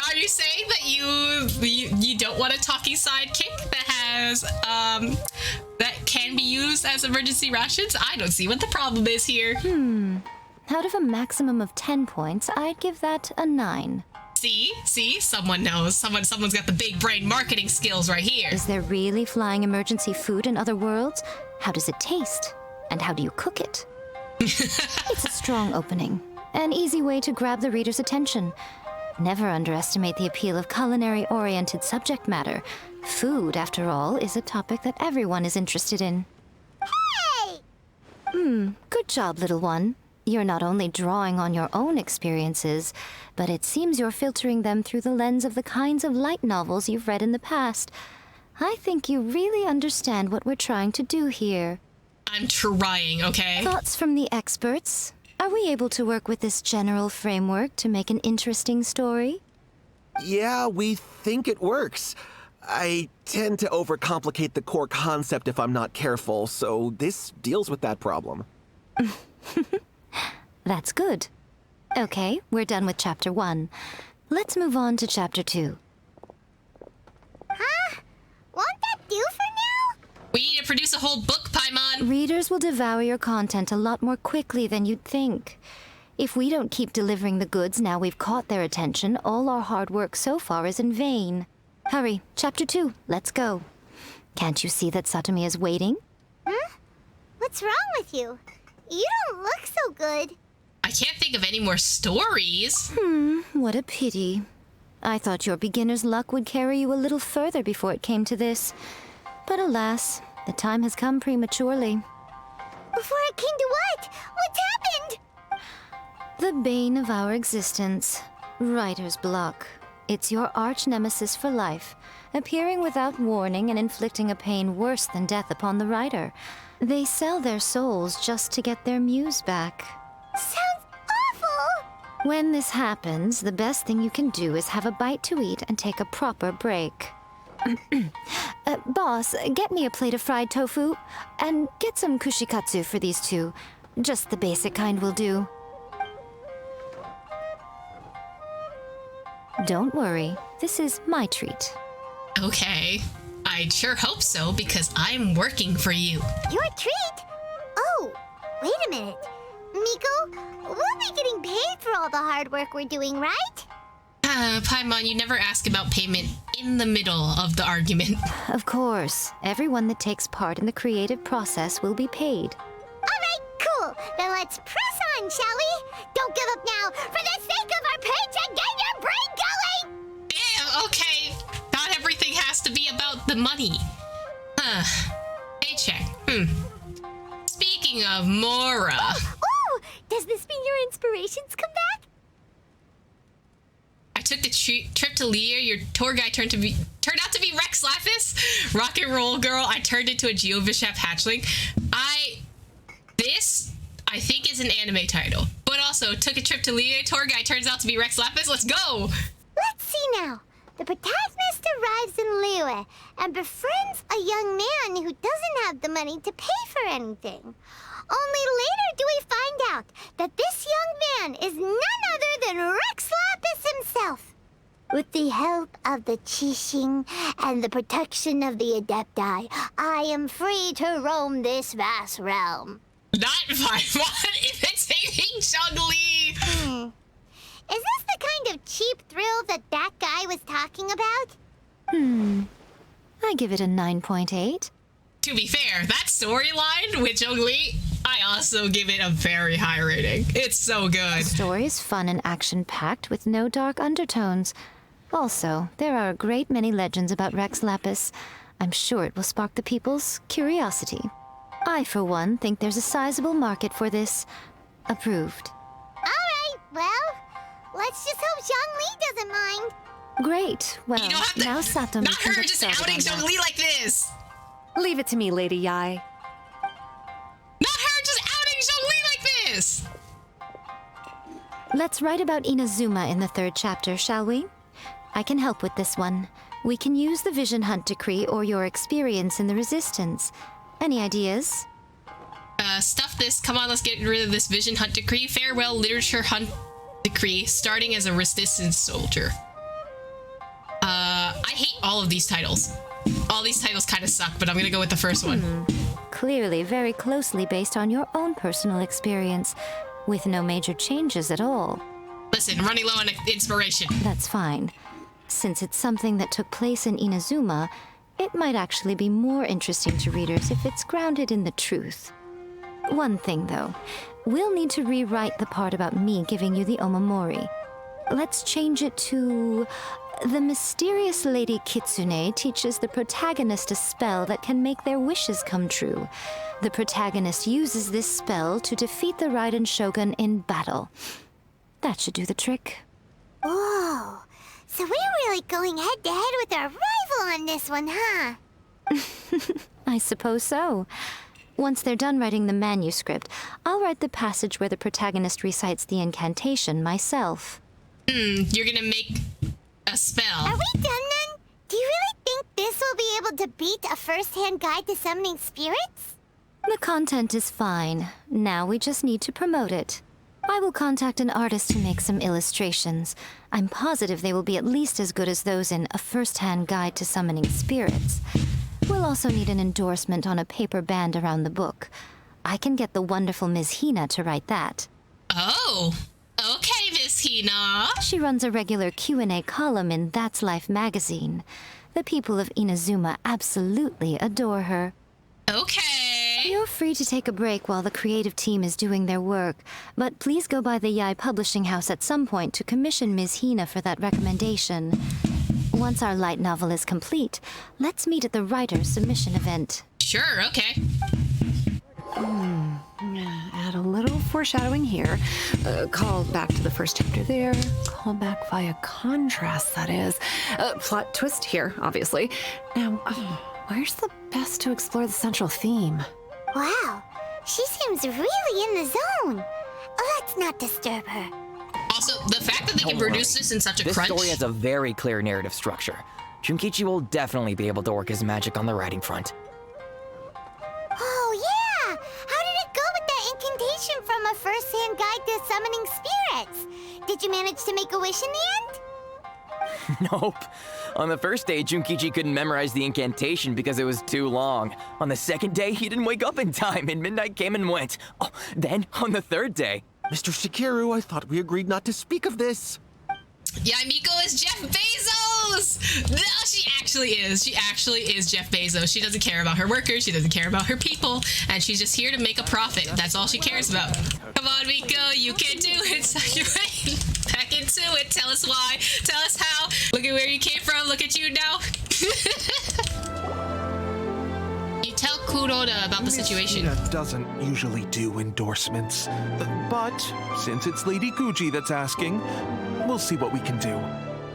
Are you saying that you don't want a talking sidekick that has that can be used as emergency rations? I don't see what the problem is here. Out of a maximum of 10 points, I'd give that a 9. See, someone knows. Someone's got the big brain marketing skills right here. Is there really flying emergency food in other worlds? How does it taste? And how do you cook it? It's a strong opening. An easy way to grab the reader's attention. Never underestimate the appeal of culinary-oriented subject matter. Food, after all, is a topic that everyone is interested in. Hey! Good job, little one. You're not only drawing on your own experiences, but it seems you're filtering them through the lens of the kinds of light novels you've read in the past. I think you really understand what we're trying to do here. I'm trying, okay? Thoughts from the experts? Are we able to work with this general framework to make an interesting story? Yeah, we think it works. I tend to overcomplicate the core concept if I'm not careful, so this deals with that problem. That's good. Okay, we're done with chapter 1. Let's move on to chapter 2. Huh? Won't that do for now? We need to produce a whole book, Paimon. Readers will devour your content a lot more quickly than you'd think. If we don't keep delivering the goods now we've caught their attention, all our hard work so far is in vain. Hurry, chapter 2, let's go. Can't you see that Satomi is waiting? What's wrong with you? You don't look so good. I can't think of any more stories. What a pity. I thought your beginner's luck would carry you a little further before it came to this. But alas, the time has come prematurely. Before it came to what? What's happened? The bane of our existence, writer's block. It's your arch nemesis for life, appearing without warning and inflicting a pain worse than death upon the writer. They sell their souls just to get their muse back. Sounds awful! When this happens, the best thing you can do is have a bite to eat and take a proper break. Boss, get me a plate of fried tofu, and get some kushikatsu for these two. Just the basic kind will do. Don't worry, this is my treat. Okay. I'd sure hope so, because I'm working for you. Your treat? Oh, wait a minute. Maybe Miko, we'll be getting paid for all the hard work we're doing, right? Paimon, you never ask about payment in the middle of the argument. Of course, everyone that takes part in the creative process will be paid. Alright, cool. Then let's press on, shall we? Don't give up now, for the sake of our paycheck, get your brain going! Damn, okay. Not everything has to be about the money. Paycheck. Speaking of Mora. Ooh, does this mean your inspirations come back? I took the trip to Leah. Your tour guide turned out to be Rex Lapis. Rock and roll girl. I turned into a Geovishap hatchling. This, I think, is an anime title. But also, took a trip to Leah. Tour guide turns out to be Rex Lapis. Let's go. Let's see now. The protagonist arrives in Liyue and befriends a young man who doesn't have the money to pay for anything. Only later do we find out that this young man is none other than Rex Lapis himself. With the help of the Qixing and the protection of the Adepti, I am free to roam this vast realm. Not Paimon imitating Zhongli. Is this the kind of cheap thrill that guy was talking about? I give it a 9.8. To be fair, that storyline with Zhongli, I also give it a very high rating. It's so good. The story is fun and action-packed with no dark undertones. Also, there are a great many legends about Rex Lapis. I'm sure it will spark the people's curiosity. I, for one, think there's a sizable market for this. Approved. Alright, well, let's just hope Zhongli doesn't mind. Great. Well, You don't have to, now Sato not her just outing Zhongli like this. Leave it to me, Lady Yae. Not her just outing Zhongli like this. Let's write about Inazuma in the 3rd chapter, shall we? I can help with this one. We can use the Vision Hunt Decree or your experience in the Resistance. Any ideas? Stuff this. Come on, let's get rid of this Vision Hunt Decree. Farewell, Literature Hunt Decree, starting as a Resistance soldier. I hate all of these titles. All these titles kind of suck, but I'm gonna go with the first one. Clearly very closely based on your own personal experience, with no major changes at all. Listen, running low on inspiration. That's fine. Since it's something that took place in Inazuma, it might actually be more interesting to readers if it's grounded in the truth. One thing, though. We'll need to rewrite the part about me giving you the Omamori. Let's change it to... The mysterious Lady Kitsune teaches the protagonist a spell that can make their wishes come true. The protagonist uses this spell to defeat the Raiden Shogun in battle. That should do the trick. Whoa, so we're really going head-to-head with our rival on this one, huh? I suppose so. Once they're done writing the manuscript, I'll write the passage where the protagonist recites the incantation myself. You're gonna make a spell. Are we done then? Do you really think this will be able to beat a first-hand guide to summoning spirits? The content is fine. Now we just need to promote it. I will contact an artist to make some illustrations. I'm positive they will be at least as good as those in A First-Hand Guide to Summoning Spirits. We'll also need an endorsement on a paper band around the book. I can get the wonderful Ms. Hina to write that. Oh, okay, Miss Hina. She runs a regular Q&A column in That's Life magazine. The people of Inazuma absolutely adore her. Okay. You're free to take a break while the creative team is doing their work, but please go by the Yae Publishing House at some point to commission Ms. Hina for that recommendation. Once our light novel is complete, let's meet at the writer's submission event. Sure, okay. Add a little foreshadowing here. Call back to the first chapter there. Call back via contrast, that is. Plot twist here, obviously. Now, where's the best to explore the central theme? Wow, she seems really in the zone. Let's not disturb her. Also, the fact that they can produce this in such a This crunch... story has a very clear narrative structure. Junkichi will definitely be able to work his magic on the writing front. Oh, yeah! How did it go with that incantation from A First-Hand Guide to Summoning Spirits? Did you manage to make a wish in the end? Nope. On the first day, Junkichi couldn't memorize the incantation because it was too long. On the second day, he didn't wake up in time, and midnight came and went. Oh, then, on the third day... Mr. Shigeru, I thought we agreed not to speak of this. Yae Miko is Jeff Bezos! No, she actually is. She actually is Jeff Bezos. She doesn't care about her workers. She doesn't care about her people. And she's just here to make a profit. That's all she cares about. Come on, Miko. You can do it. Back into it. Tell us why. Tell us how. Look at where you came from. Look at you now. You tell Kuroda about the situation. Miss Hina doesn't usually do endorsements. But since it's Lady Guji that's asking, we'll see what we can do.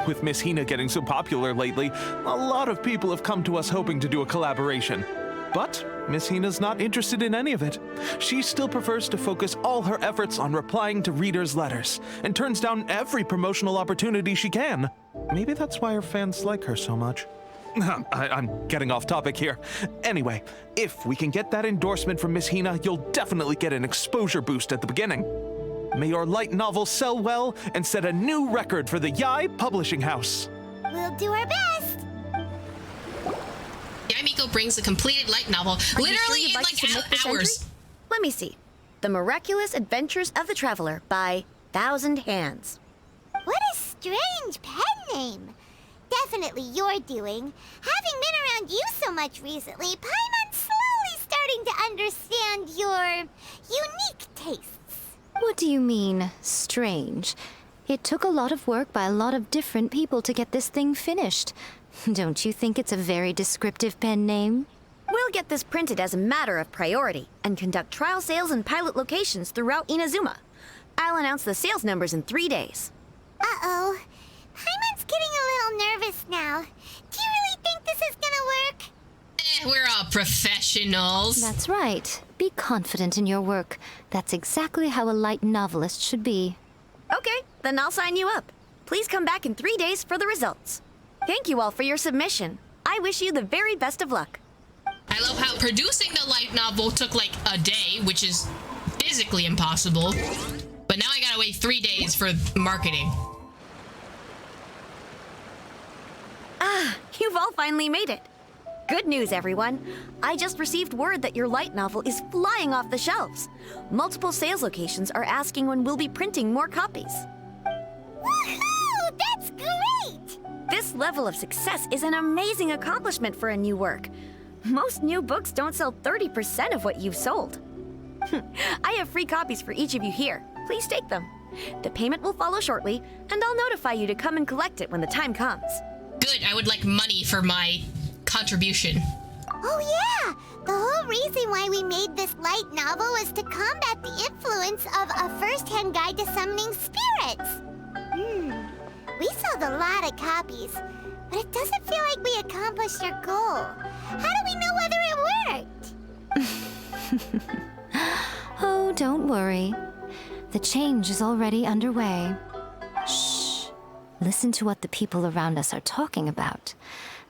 With Miss Hina getting so popular lately, a lot of people have come to us hoping to do a collaboration. But Miss Hina's not interested in any of it. She still prefers to focus all her efforts on replying to readers' letters, and turns down every promotional opportunity she can. Maybe that's why her fans like her so much. I'm getting off topic here. Anyway, if we can get that endorsement from Miss Hina, you'll definitely get an exposure boost at the beginning. May your light novel sell well and set a new record for the Yae Publishing House. We'll do our best. Yae Miko brings a completed light novel, literally in like hours. Let me see. The Miraculous Adventures of the Traveler by Thousand Hands. What a strange pen name. Definitely your doing. Having been around you so much recently, Paimon's slowly starting to understand your unique tastes. What do you mean, strange? It took a lot of work by a lot of different people to get this thing finished. Don't you think it's a very descriptive pen name? We'll get this printed as a matter of priority and conduct trial sales in pilot locations throughout Inazuma. I'll announce the sales numbers in 3 days. Uh-oh. Paimon's getting a little nervous now. Do you really think this is gonna work? We're all professionals. That's right. Be confident in your work. That's exactly how a light novelist should be. Okay, then I'll sign you up. Please come back in 3 days for the results. Thank you all for your submission. I wish you the very best of luck. I love how producing the light novel took like a day, which is physically impossible. But now I gotta wait 3 days for marketing. Ah, you've all finally made it. Good news, everyone. I just received word that your light novel is flying off the shelves. Multiple sales locations are asking when we'll be printing more copies. Woohoo! That's great! This level of success is an amazing accomplishment for a new work. Most new books don't sell 30% of what you've sold. I have free copies for each of you here. Please take them. The payment will follow shortly, and I'll notify you to come and collect it when the time comes. Good, I would like money for my contribution. Oh yeah! The whole reason why we made this light novel was to combat the influence of a first-hand guide to summoning spirits. We sold a lot of copies, but it doesn't feel like we accomplished our goal. How do we know whether it worked? Oh, don't worry. The change is already underway. Shh. Listen to what the people around us are talking about.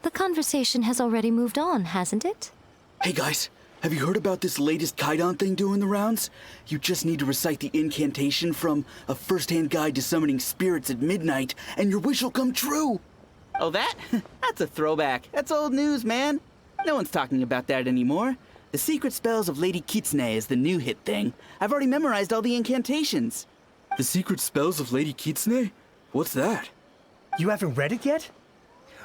The conversation has already moved on, hasn't it? Hey guys, have you heard about this latest Kaidan thing doing the rounds? You just need to recite the incantation from A First-Hand Guide to Summoning Spirits at Midnight, and your wish will come true! Oh, that? That's a throwback. That's old news, man. No one's talking about that anymore. The Secret Spells of Lady Kitsune is the new hit thing. I've already memorized all the incantations. The Secret Spells of Lady Kitsune? What's that? You haven't read it yet?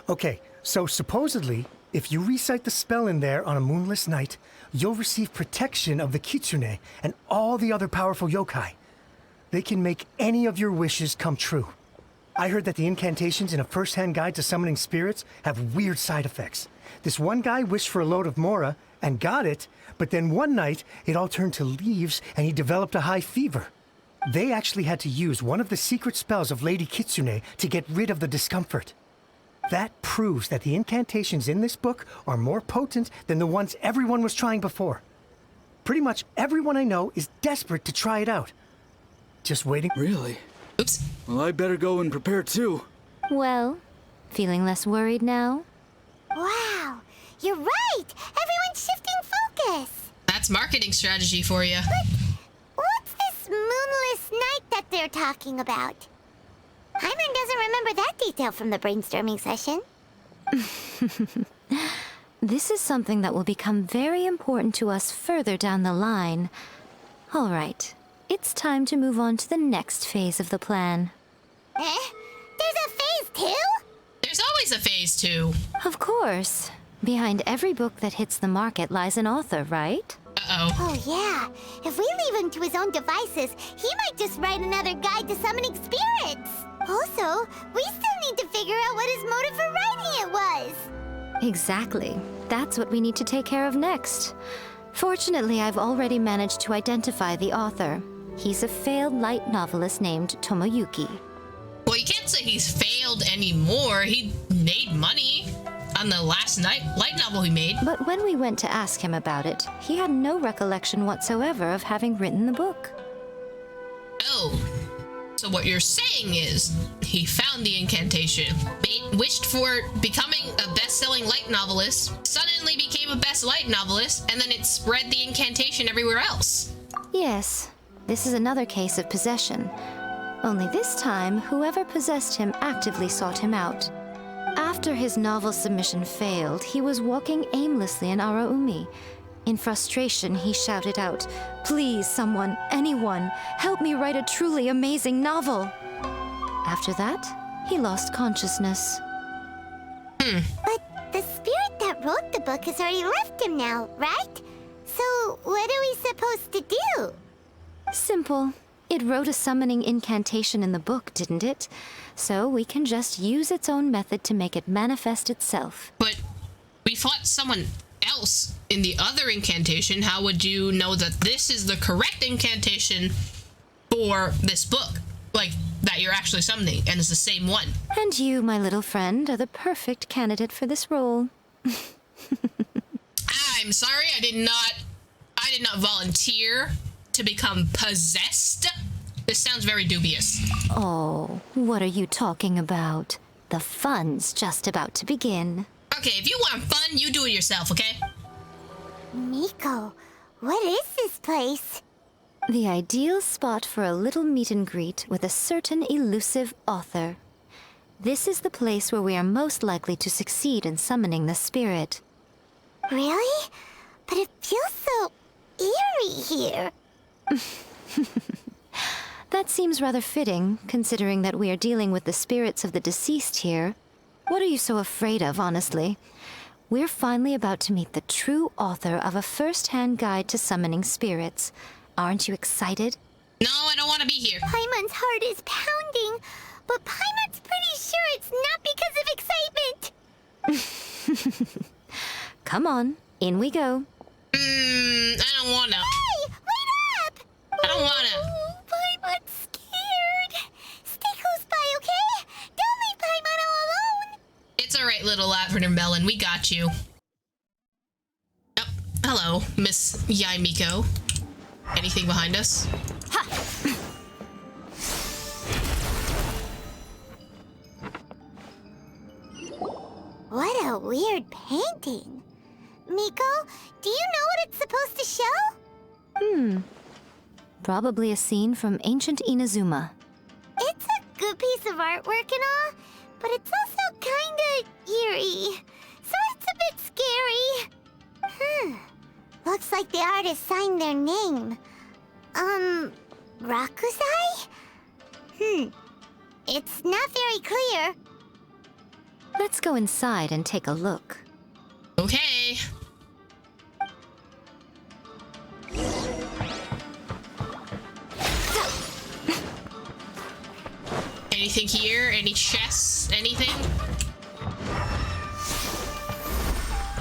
Okay, so supposedly, if you recite the spell in there on a moonless night, you'll receive protection of the Kitsune and all the other powerful yokai. They can make any of your wishes come true. I heard that the incantations in A First-Hand Guide to Summoning Spirits have weird side effects. This one guy wished for a load of mora and got it, but then one night it all turned to leaves and he developed a high fever. They actually had to use one of the secret spells of Lady Kitsune to get rid of the discomfort. That proves that the incantations in this book are more potent than the ones everyone was trying before. Pretty much everyone I know is desperate to try it out. Just waiting. Really? Oops. Well, I better go and prepare too. Well, feeling less worried now? Wow, you're right! Everyone's shifting focus! That's marketing strategy for you. But what's this moonless night that they're talking about? Paimon doesn't remember that detail from the brainstorming session. This is something that will become very important to us further down the line. All right, it's time to move on to the next phase of the plan. There's a phase 2? There's always a phase 2. Of course. Behind every book that hits the market lies an author, right? Uh-oh. Oh, yeah. If we leave him to his own devices, he might just write another guide to summoning spirits. Also, we still need to figure out what his motive for writing it was. Exactly. That's what we need to take care of next. Fortunately, I've already managed to identify the author. He's a failed light novelist named Tomoyuki. Well, you can't say he's failed anymore. He made money on the last light novel he made. But when we went to ask him about it, he had no recollection whatsoever of having written the book. Oh. So what you're saying is, he found the incantation, wished for becoming a best-selling light novelist, suddenly became a best light novelist, and then it spread the incantation everywhere else. Yes, this is another case of possession. Only this time, whoever possessed him actively sought him out. After his novel submission failed, he was walking aimlessly in Araumi. In frustration, he shouted out, "Please, someone, anyone, help me write a truly amazing novel." After that, he lost consciousness. But the spirit that wrote the book has already left him now, right? So what are we supposed to do? Simple. It wrote a summoning incantation in the book, didn't it? So we can just use its own method to make it manifest itself. But we fought someone else in the other incantation. How would you know that this is the correct incantation for this book? Like, that you're actually summoning, and it's the same one. And you, my little friend, are the perfect candidate for this role. I'm sorry, I did not volunteer to become possessed. This sounds very dubious. Oh, what are you talking about? The fun's just about to begin. Okay, if you want fun, you do it yourself, okay? Miko, what is this place? The ideal spot for a little meet and greet with a certain elusive author. This is the place where we are most likely to succeed in summoning the spirit. Really? But it feels so eerie here. That seems rather fitting, considering that we are dealing with the spirits of the deceased here. What are you so afraid of, honestly? We're finally about to meet the true author of a first-hand guide to summoning spirits. Aren't you excited? No, I don't want to be here. Paimon's heart is pounding, but Paimon's pretty sure it's not because of excitement. Come on, in we go. I don't wanna. Hey, wait up! I don't wanna. Paimon's scared. Stay close by, okay? Don't leave Paimon all alone. It's alright, little lavender melon. We got you. Oh, hello, Miss Yae Miko. Anything behind us? Ha! What a weird painting. Miko, do you know what it's supposed to show? Probably a scene from ancient Inazuma. It's a good piece of artwork and all, but it's also kinda eerie. So it's a bit scary. Looks like the artist signed their name. Rakusai? It's not very clear. Let's go inside and take a look. Okay. Anything here? Any chests? Anything?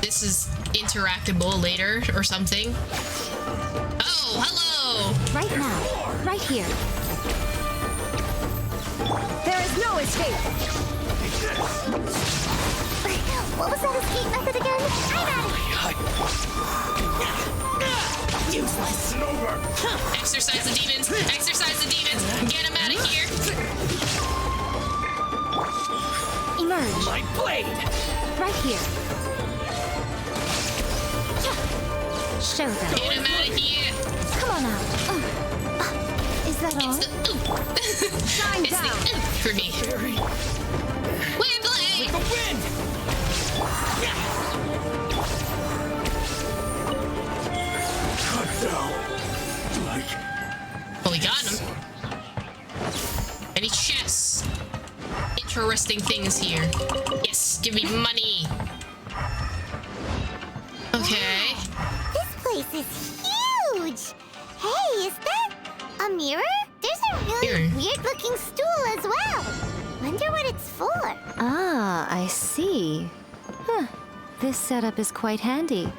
This is interactable later or something. Oh, hello! Right now. Right here. There is no escape! What was that escape method again? I'm at it! Useless. Exercise the demons! Exercise the demons! Get him out of here! Emerge. My blade. Right here. Show them. Get him out of here! Come on out. Is that all? It's the oop. It's the oop for me. Windblade! The wind! Well, we got him. Any chests? Interesting things here. Yes, give me money. Okay. This place is huge! Hey, is that a mirror? There's a really weird-looking stool as well. Wonder what it's for. Ah, I see. Huh. This setup is quite handy.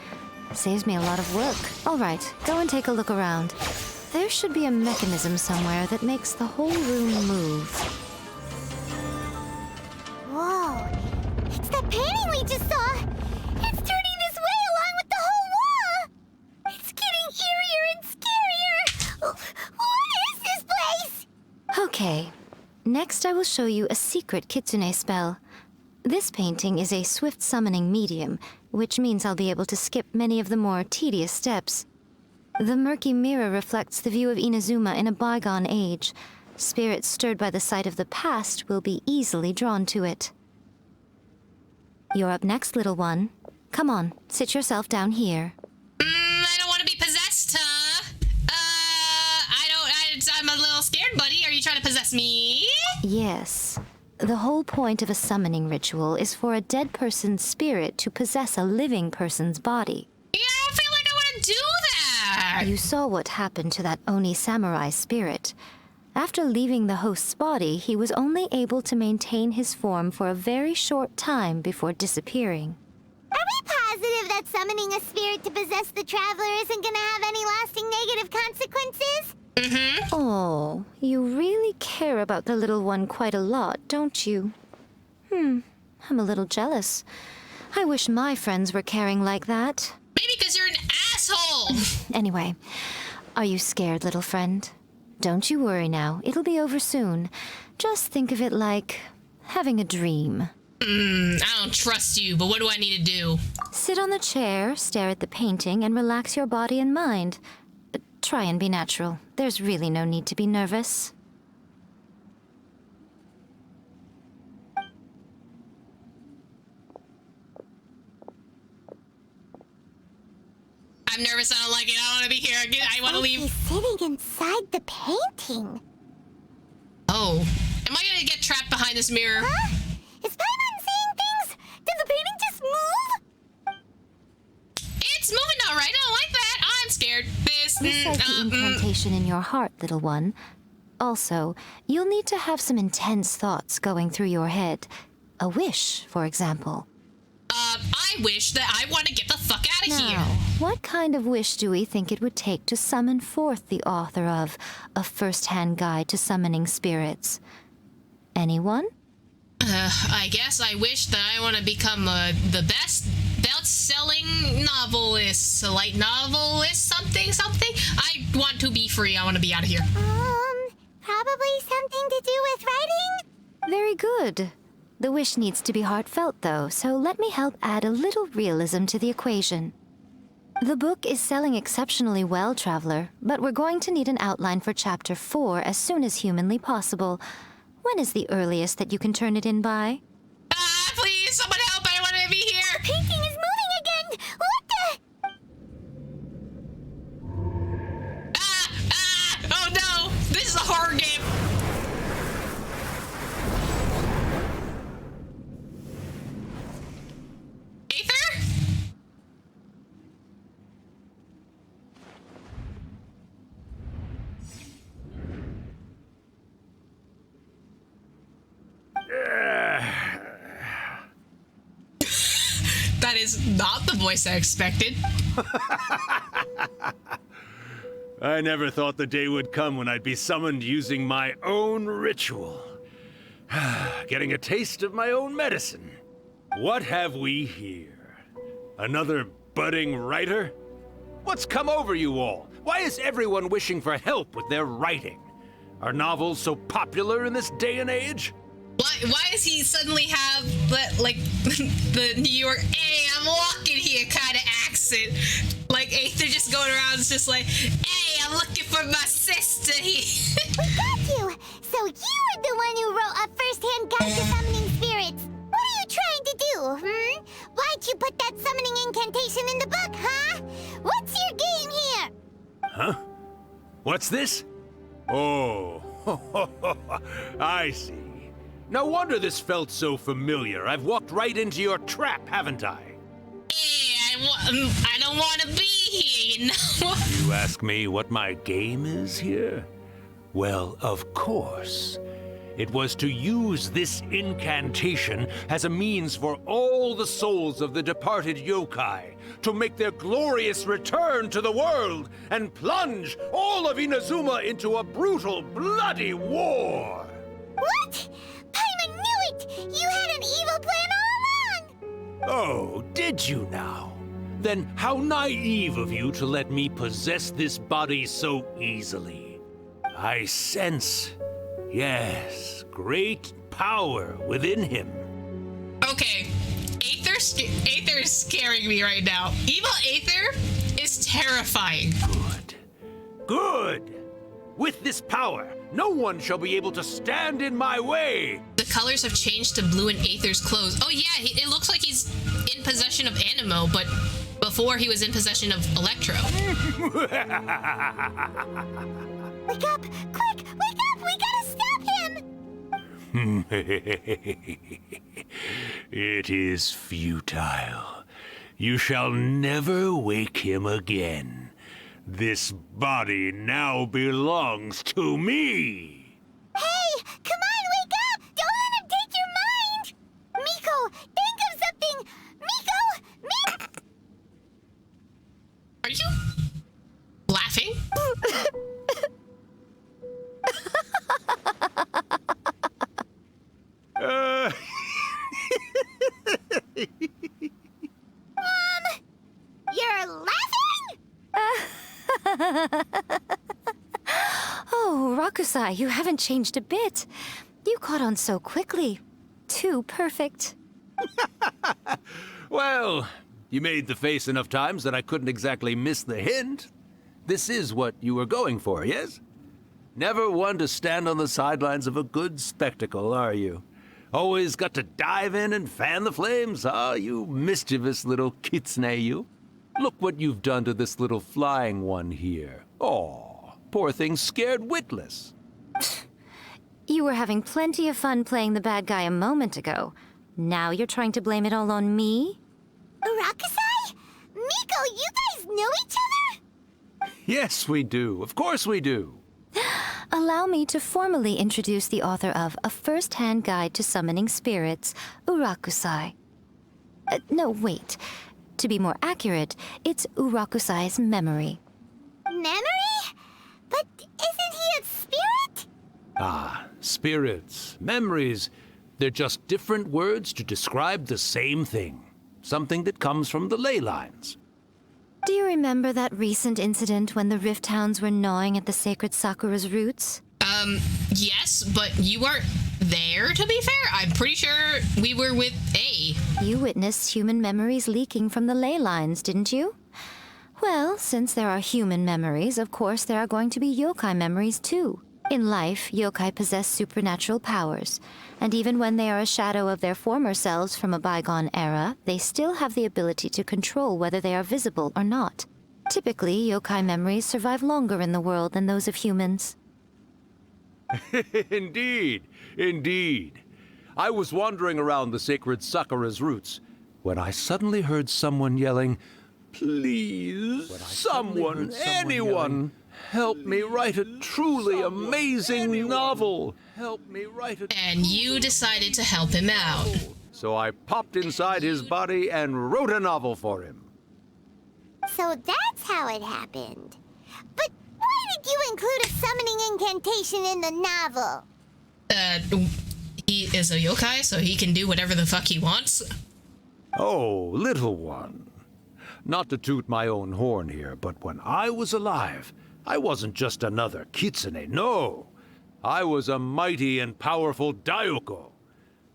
Saves me a lot of work. All right, go and take a look around. There should be a mechanism somewhere that makes the whole room move. Whoa, it's that painting we just saw. It's turning this way along with the whole wall. It's getting eerier and scarier. What is this place? Okay, next I will show you a secret kitsune spell. This painting is a swift summoning medium, which means I'll be able to skip many of the more tedious steps. The murky mirror reflects the view of Inazuma in a bygone age. Spirits stirred by the sight of the past will be easily drawn to it. You're up next, little one. Come on, sit yourself down here. I don't want to be possessed, huh? I'm a little scared, buddy. Are you trying to possess me? Yes. The whole point of a summoning ritual is for a dead person's spirit to possess a living person's body. Yeah, I feel like I want to do that. You saw what happened to that Oni samurai spirit. After leaving the host's body, he was only able to maintain his form for a very short time before disappearing. Are we positive that summoning a spirit to possess the traveler isn't gonna have any lasting negative consequences? Mm-hmm. Oh, you really care about the little one quite a lot, don't you? I'm a little jealous. I wish my friends were caring like that. Maybe because you're an asshole. Anyway, are you scared, little friend? Don't you worry now. It'll be over soon. Just think of it like having a dream. I don't trust you, but what do I need to do? Sit on the chair, stare at the painting, and relax your body and mind. Try and be natural. There's really no need to be nervous. I'm nervous. I don't like it. I don't want to be here. I want to leave. He's sitting inside the painting. Oh. Am I going to get trapped behind this mirror? Huh? Is Paimon seeing things? Did the painting just move? It's moving all right. I don't like that. I'm scared. Recite the incantation in your heart, little one. Also, you'll need to have some intense thoughts going through your head. A wish, for example. I wish that I want to get the fuck out of here. What kind of wish do we think it would take to summon forth the author of A First-Hand Guide to Summoning Spirits? Anyone? I guess I wish that I want to become the best best-selling novelist, a light novelist, something. I want to be free. I want to be out of here. Probably something to do with writing? Very good. The wish needs to be heartfelt, though, so let me help add a little realism to the equation. The book is selling exceptionally well, Traveler, but we're going to need an outline for Chapter 4 as soon as humanly possible. When is the earliest that you can turn it in by? Please, someone help! I want to be here! The painting is moving again! What the? Oh no! This is a horror game! Aether? That is not the voice I expected. I never thought the day would come when I'd be summoned using my own ritual. Getting a taste of my own medicine. What have we here? Another budding writer? What's come over you all? Why is everyone wishing for help with their writing? Are novels so popular in this day and age? Why does he suddenly have the New York, hey, I'm walking here kind of accent? Like like Aether just going around, it's just like, hey, I'm looking for my sister here. We got you! So you were the one who wrote a first-hand guide to summoning spirits. What are you trying to do, Why'd you put that summoning incantation in the book, huh? What's your game here? Huh? What's this? Oh, I see. No wonder this felt so familiar. I've walked right into your trap, haven't I? I don't want to be here, you know? You ask me what my game is here? Well, of course. It was to use this incantation as a means for all the souls of the departed yokai to make their glorious return to the world and plunge all of Inazuma into a brutal, bloody war! What? Paimon knew it! You had an evil plan all along! Oh, did you now? Then how naive of you to let me possess this body so easily. I sense, yes, great power within him. Okay, Aether is scaring me right now. Evil Aether is terrifying. Good. With this power, no one shall be able to stand in my way. The colors have changed to blue in Aether's clothes. Oh yeah, it looks like he's in possession of Animo, but before he was in possession of Electro. Wake up! Quick! Wake up! We gotta stop him! It is futile. You shall never wake him again. This body now belongs to me! Hey! Come on, wake up! Don't let him take your mind! Miko, think of something! Miko! Are you laughing? You're laughing? Oh, Rakusai, you haven't changed a bit. You caught on so quickly. Too perfect. Well, you made the face enough times that I couldn't exactly miss the hint. This is what you were going for, yes? Never one to stand on the sidelines of a good spectacle, are you? Always got to dive in and fan the flames, huh? You mischievous little kitsune, you. Look what you've done to this little flying one here. Aw, poor thing scared witless. You were having plenty of fun playing the bad guy a moment ago. Now you're trying to blame it all on me? Rakusai? Miko, you guys know each other? Yes, we do. Of course we do. Allow me to formally introduce the author of A First-Hand Guide to Summoning Spirits, Urakusai. No, wait. To be more accurate, it's Urakusai's memory. Memory? But isn't he a spirit? Ah, spirits, memories. They're just different words to describe the same thing. Something that comes from the ley lines. Do you remember that recent incident when the Rift Hounds were gnawing at the sacred Sakura's roots? Yes, but you weren't there, to be fair. I'm pretty sure we were with A. You witnessed human memories leaking from the ley lines, didn't you? Well, since there are human memories, of course there are going to be yokai memories too. In life, yokai possess supernatural powers, and even when they are a shadow of their former selves from a bygone era, they still have the ability to control whether they are visible or not. Typically, yokai memories survive longer in the world than those of humans. Indeed, indeed. I was wandering around the sacred Sakura's roots when I suddenly heard someone yelling, "Please, someone, anyone, help me write a truly amazing novel. Help me write a..." And you decided to help him out. So I popped inside his body and wrote a novel for him. So that's how it happened. But why did you include a summoning incantation in the novel? He is a yokai, so he can do whatever the fuck he wants. Oh, little one. Not to toot my own horn here, but when I was alive, I wasn't just another kitsune, no. I was a mighty and powerful daiyoko.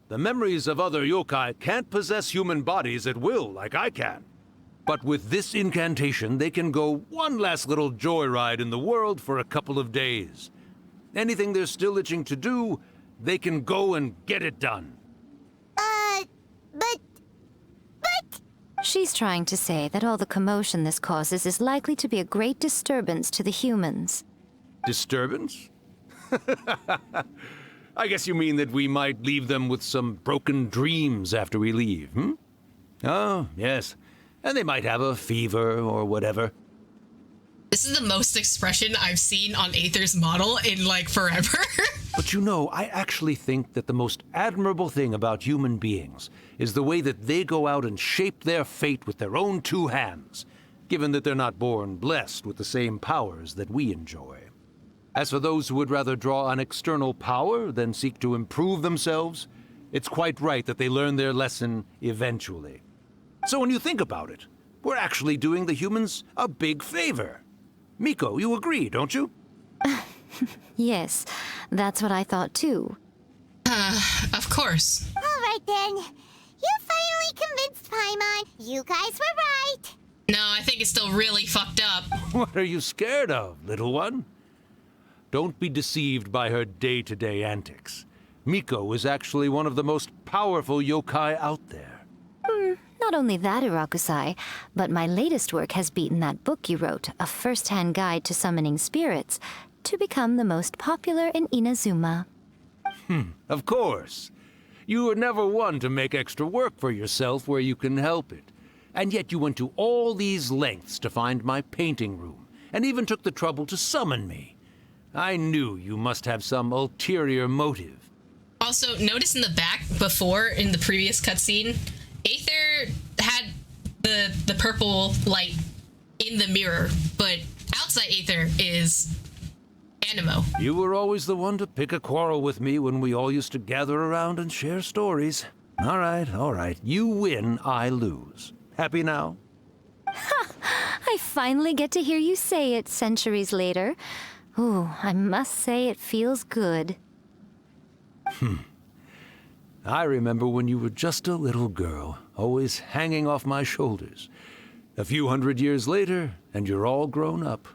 The memories of other yokai can't possess human bodies at will like I can. But with this incantation, they can go one last little joyride in the world for a couple of days. Anything they're still itching to do, they can go and get it done. But... She's trying to say that all the commotion this causes is likely to be a great disturbance to the humans. Disturbance? I guess you mean that we might leave them with some broken dreams after we leave, hmm? Oh, yes. And they might have a fever or whatever. This is the most expression I've seen on Aether's model in, like, forever. But you know, I actually think that the most admirable thing about human beings is the way that they go out and shape their fate with their own two hands, given that they're not born blessed with the same powers that we enjoy. As for those who would rather draw on external power than seek to improve themselves, it's quite right that they learn their lesson eventually. So when you think about it, we're actually doing the humans a big favor. Miko, you agree, don't you? Yes, that's what I thought too. Of course. All right then. You finally convinced Paimon. You guys were right. No, I think it's still really fucked up. What are you scared of, little one? Don't be deceived by her day-to-day antics. Miko is actually one of the most powerful yokai out there. Not only that, Urakusai, but my latest work has beaten that book you wrote, A First-Hand Guide to Summoning Spirits, to become the most popular in Inazuma. Of course. You were never one to make extra work for yourself where you can help it. And yet you went to all these lengths to find my painting room, and even took the trouble to summon me. I knew you must have some ulterior motive. Also, notice in the back, before, in the previous cutscene, Aether had the purple light in the mirror, but outside Aether is Animo. You were always the one to pick a quarrel with me when we all used to gather around and share stories. All right. You win, I lose. Happy now? I finally get to hear you say it centuries later. Ooh, I must say it feels good. I remember when you were just a little girl, always hanging off my shoulders. A few hundred years later, and you're all grown up.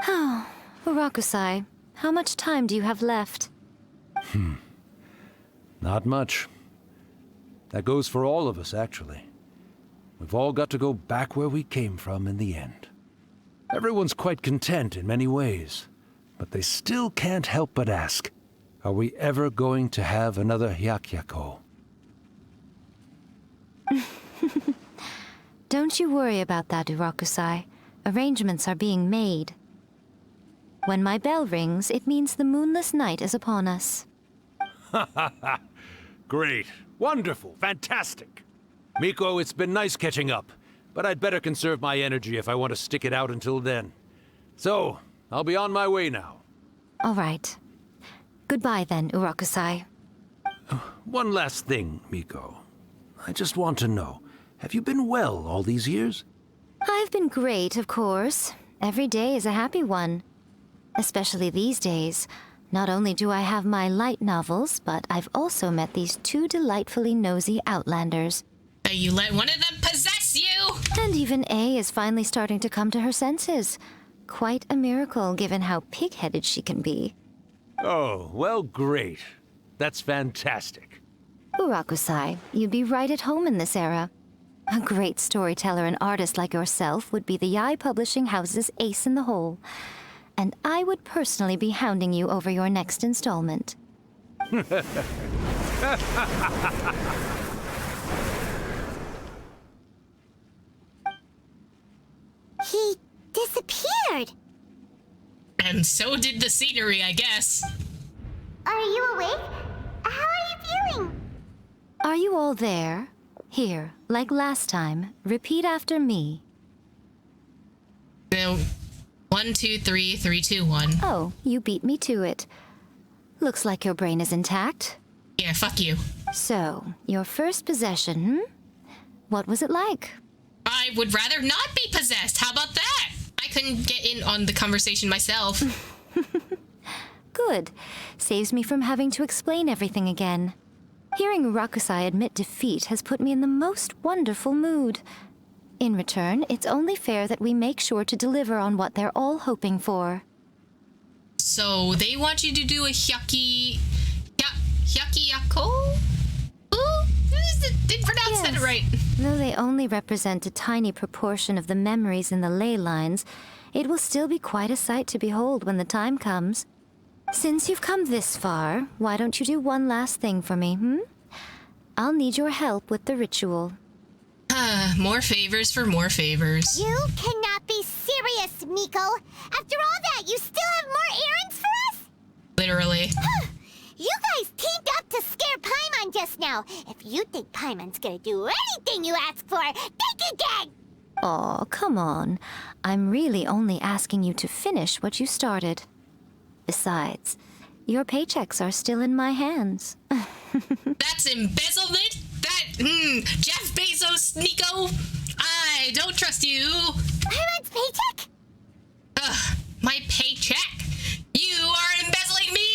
Oh, Urakusai, how much time do you have left? Not much. That goes for all of us, actually. We've all got to go back where we came from in the end. Everyone's quite content in many ways, but they still can't help but ask, are we ever going to have another Hyakyako? Don't you worry about that, Urakusai. Arrangements are being made. When my bell rings, it means the moonless night is upon us. Great. Wonderful. Fantastic. Miko, it's been nice catching up, but I'd better conserve my energy if I want to stick it out until then. So, I'll be on my way now. All right. Goodbye then, Urakusai. One last thing, Miko. I just want to know, have you been well all these years? I've been great, of course. Every day is a happy one. Especially these days. Not only do I have my light novels, but I've also met these two delightfully nosy outlanders. You let one of them possess you! And even A is finally starting to come to her senses. Quite a miracle, given how pig-headed she can be. Oh, well, great. That's fantastic. Urakusai, you'd be right at home in this era. A great storyteller and artist like yourself would be the Yae Publishing House's ace in the hole. And I would personally be hounding you over your next installment. He disappeared. And so did the scenery, I guess. Are you awake? How are you feeling? Are you all there? Here, like last time, repeat after me. No. 1, 2, 3, 3, 2, 1. Oh, you beat me to it. Looks like your brain is intact. Yeah, fuck you. So, your first possession, What was it like? I would rather not be possessed. How about that? I couldn't get in on the conversation myself. Good. Saves me from having to explain everything again. Hearing Urakusai admit defeat has put me in the most wonderful mood. In return, it's only fair that we make sure to deliver on what they're all hoping for. So they want you to do a hyakiyako? Ooh, didn't pronounce that right. Though they only represent a tiny proportion of the memories in the ley lines, it will still be quite a sight to behold when the time comes. Since you've come this far, why don't you do one last thing for me, I'll need your help with the ritual. More favors for more favors. You cannot be serious, Miko. After all that, you still have more errands for us? Literally. You guys teamed up to scare Paimon just now. If you think Paimon's gonna do anything you ask for, think again! Aw, come on. I'm really only asking you to finish what you started. Besides, your paychecks are still in my hands. That's embezzlement? Jeff Bezos, Nico? I don't trust you. Paimon's paycheck? My paycheck? You are embezzling me?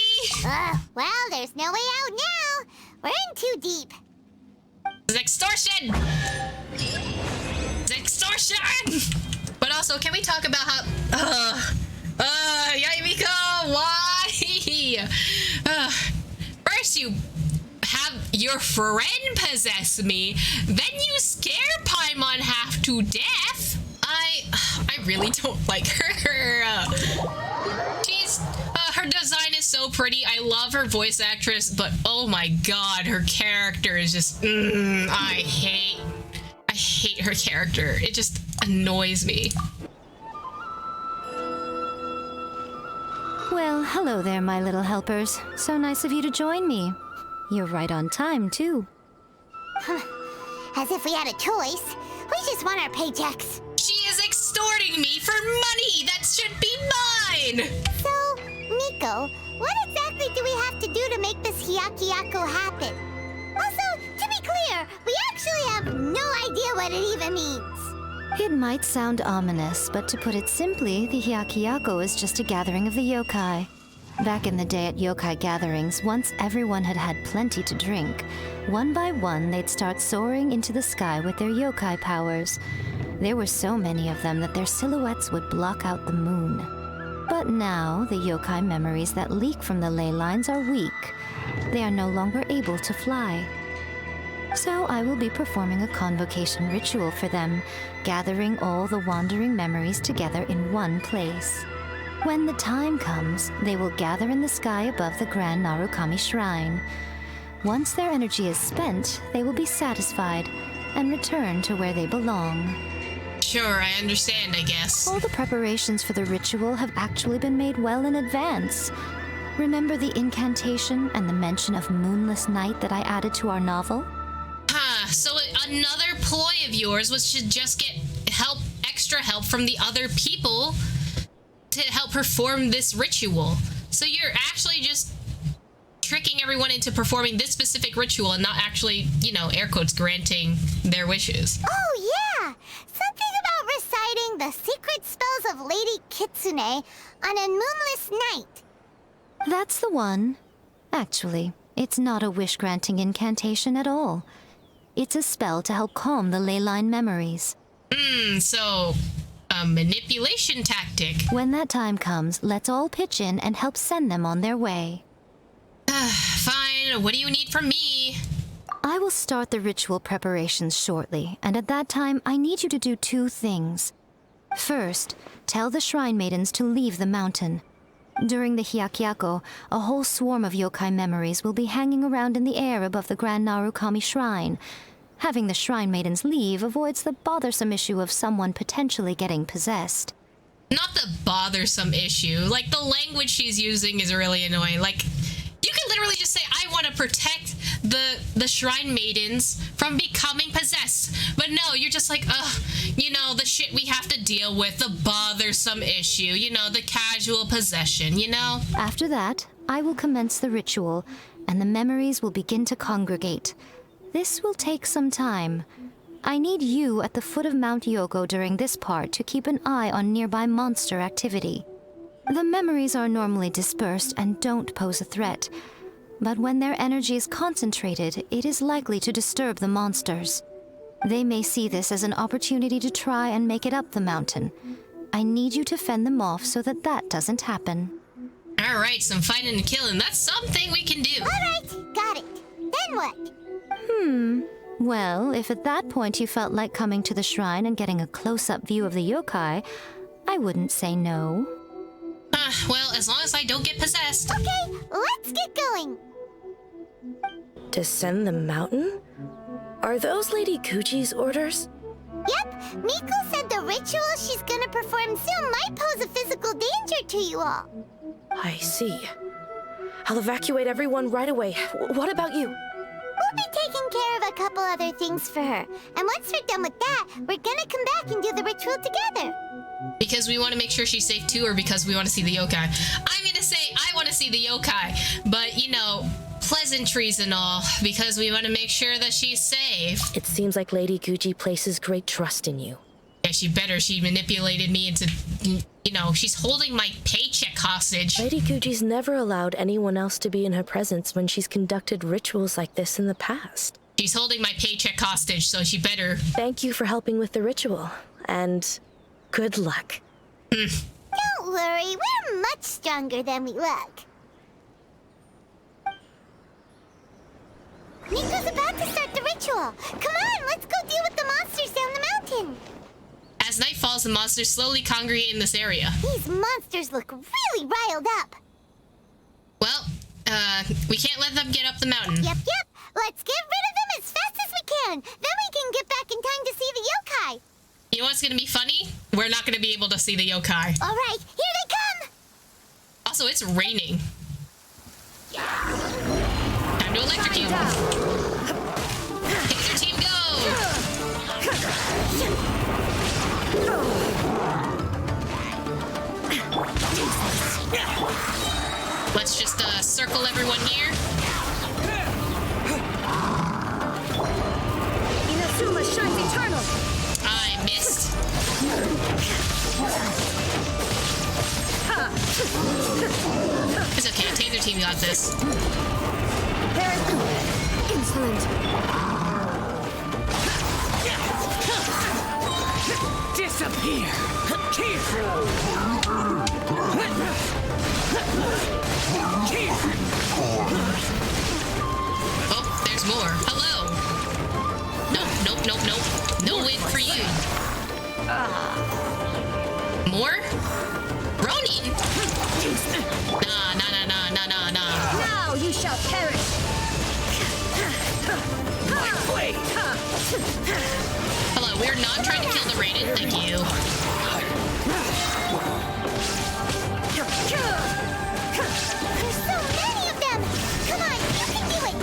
Well, there's no way out now. We're in too deep. It's extortion! It's extortion! But also, can we talk about how... Yae Miko, why? First you have your friend possess me, then you scare Paimon half to death. I really don't like her. Her design is so pretty. I love her voice actress, but oh my god, her character is just I hate her character. It just annoys me. Well, hello there, my little helpers. So nice of you to join me. You're right on time, too. As if we had a choice. We just want our paychecks. She is extorting me for money that should be mine! So, Miko, what exactly do we have to do to make this hyakiyako happen? Also, to be clear, we actually have no idea what it even means. It might sound ominous, but to put it simply, the hyakiyako is just a gathering of the yokai. Back in the day at yokai gatherings, once everyone had had plenty to drink, one by one they'd start soaring into the sky with their yokai powers. There were so many of them that their silhouettes would block out the moon. But now, the yokai memories that leak from the ley lines are weak. They are no longer able to fly. So I will be performing a convocation ritual for them, gathering all the wandering memories together in one place. When the time comes, they will gather in the sky above the Grand Narukami Shrine. Once their energy is spent, they will be satisfied and return to where they belong. Sure, I understand, I guess. All the preparations for the ritual have actually been made well in advance. Remember the incantation and the mention of moonless night that I added to our novel? So another ploy of yours was to just get extra help from the other people to help perform this ritual. So you're actually just tricking everyone into performing this specific ritual and not actually, air quotes, granting their wishes. Oh, yeah! Something about reciting the secret spells of Lady Kitsune on a moonless night. That's the one. Actually, it's not a wish-granting incantation at all. It's a spell to help calm the ley line memories. So a manipulation tactic. When that time comes, let's all pitch in and help send them on their way. Fine, what do you need from me? I will start the ritual preparations shortly, and at that time, I need you to do two things. First, tell the shrine maidens to leave the mountain. During the hyakiyako, a whole swarm of yokai memories will be hanging around in the air above the Grand Narukami Shrine. Having the shrine maidens leave avoids the bothersome issue of someone potentially getting possessed. Not the bothersome issue. Like, the language she's using is really annoying. Like, you can literally just say, I want to protect the shrine maidens from becoming possessed. But no, you're just like, the shit we have to deal with, the bothersome issue, the casual possession, After that, I will commence the ritual, and the memories will begin to congregate. This will take some time. I need you at the foot of Mount Yoko during this part to keep an eye on nearby monster activity. The memories are normally dispersed and don't pose a threat, but when their energy is concentrated, it is likely to disturb the monsters. They may see this as an opportunity to try and make it up the mountain. I need you to fend them off so that that doesn't happen. Alright, some fighting and killing. That's something we can do. Alright, got it. Then what? Well, if at that point you felt like coming to the shrine and getting a close-up view of the yokai, I wouldn't say no. Well, as long as I don't get possessed. Okay, let's get going. Descend the mountain? Are those Lady Gucci's orders? Yep, Miko said the ritual she's gonna perform soon might pose a physical danger to you all. I see. I'll evacuate everyone right away. What about you? We'll be taking care of a couple other things for her. And once we're done with that, we're gonna come back and do the ritual together. Because we want to make sure she's safe too, or because we want to see the yokai? I'm gonna say I want to see the yokai, but you know, pleasantries and all, because we want to make sure that she's safe. It seems like Lady Gucci places great trust in you. Yeah, she better. She manipulated me into, you know, she's holding my paycheck hostage. Lady Gucci's never allowed anyone else to be in her presence when she's conducted rituals like this in the past. She's holding my paycheck hostage, so she better. Thank you for helping with the ritual, and good luck. Don't worry, we're much stronger than we look. Miko's about to start the ritual. Come on, let's go deal with the monsters down the mountain. As night falls, the monsters slowly congregate in this area. These monsters look really riled up. Well, we can't let them get up the mountain. Yep. Let's get rid of them as fast as we can. Then we can get back in time to see the yokai. You know what's gonna be funny? We're not gonna be able to see the yokai. All right, here they come. Also, it's raining. Time to electrocute. Taser team, go! Let's just circle everyone here. Inazuma shines eternal. I missed. It's okay, Taser team got this. Very good. Insolent. Disappear! Oh, there's more. Hello. Nope. No win for you. More? Ronin? Nah. Now you shall perish. Hello, we're not trying to kill the Raiden. Thank you. There's so many of them. Come on, you can do it.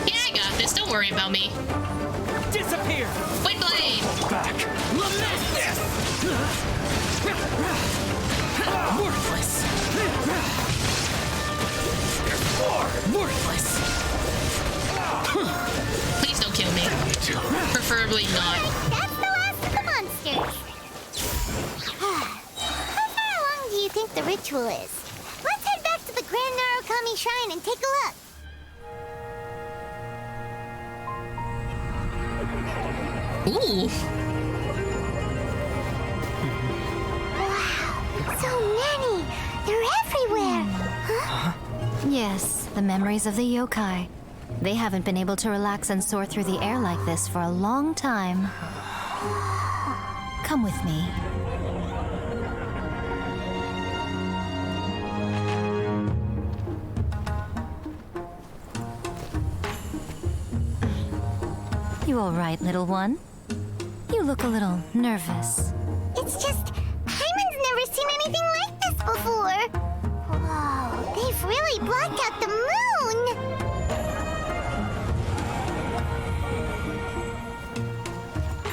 Yeah, I got this. Don't worry about me. Disappear! Wind blade! Back! Lament this! Worthless! Worthless! Please don't kill me. Preferably not. That's the last of the monsters. How far along do you think the ritual is? Let's head back to the Grand Narukami Shrine and take a look. Ooh. Wow, so many. They're everywhere. Huh? Yes, the memories of the yokai. They haven't been able to relax and soar through the air like this for a long time. Come with me. You all right, little one? You look a little nervous. It's just, Hyman's never seen anything like this before. Whoa, they've really blocked out the moon.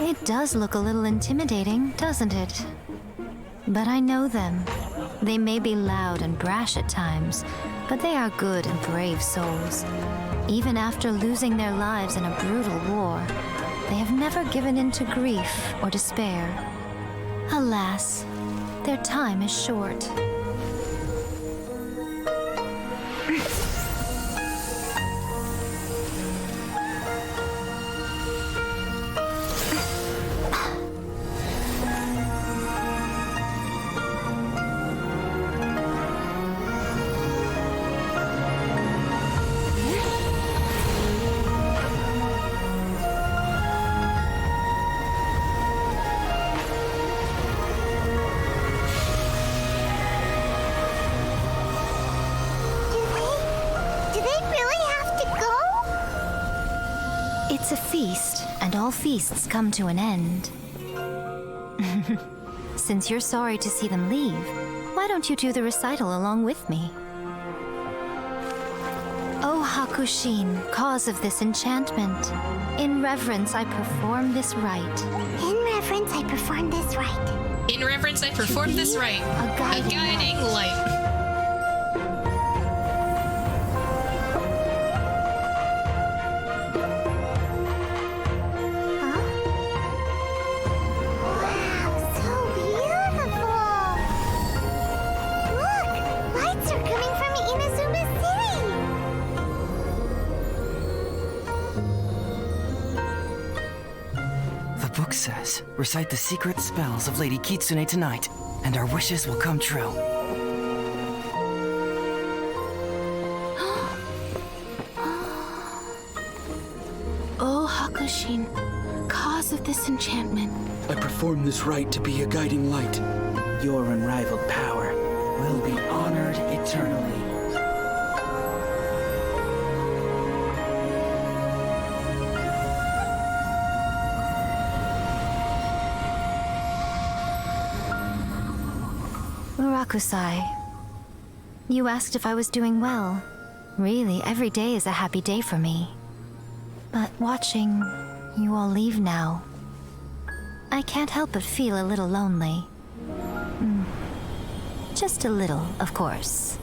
It does look a little intimidating, doesn't it? But I know them. They may be loud and brash at times, but they are good and brave souls. Even after losing their lives in a brutal war, they have never given in to grief or despair. Alas, their time is short. a feast, and all feasts come to an end. Since you're sorry to see them leave, why don't you do the recital along with me? O Hakushin, cause of this enchantment, in reverence I perform this rite. In reverence, I perform this rite. In reverence, I perform this rite. A guiding light. The book says, recite the secret spells of Lady Kitsune tonight, and our wishes will come true. O Hakushin, cause of this enchantment. I perform this rite to be a guiding light. Your unrivaled power will be honored eternally. Murakusai, you asked if I was doing well. Really, every day is a happy day for me. But watching you all leave now, I can't help but feel a little lonely. Just a little, of course.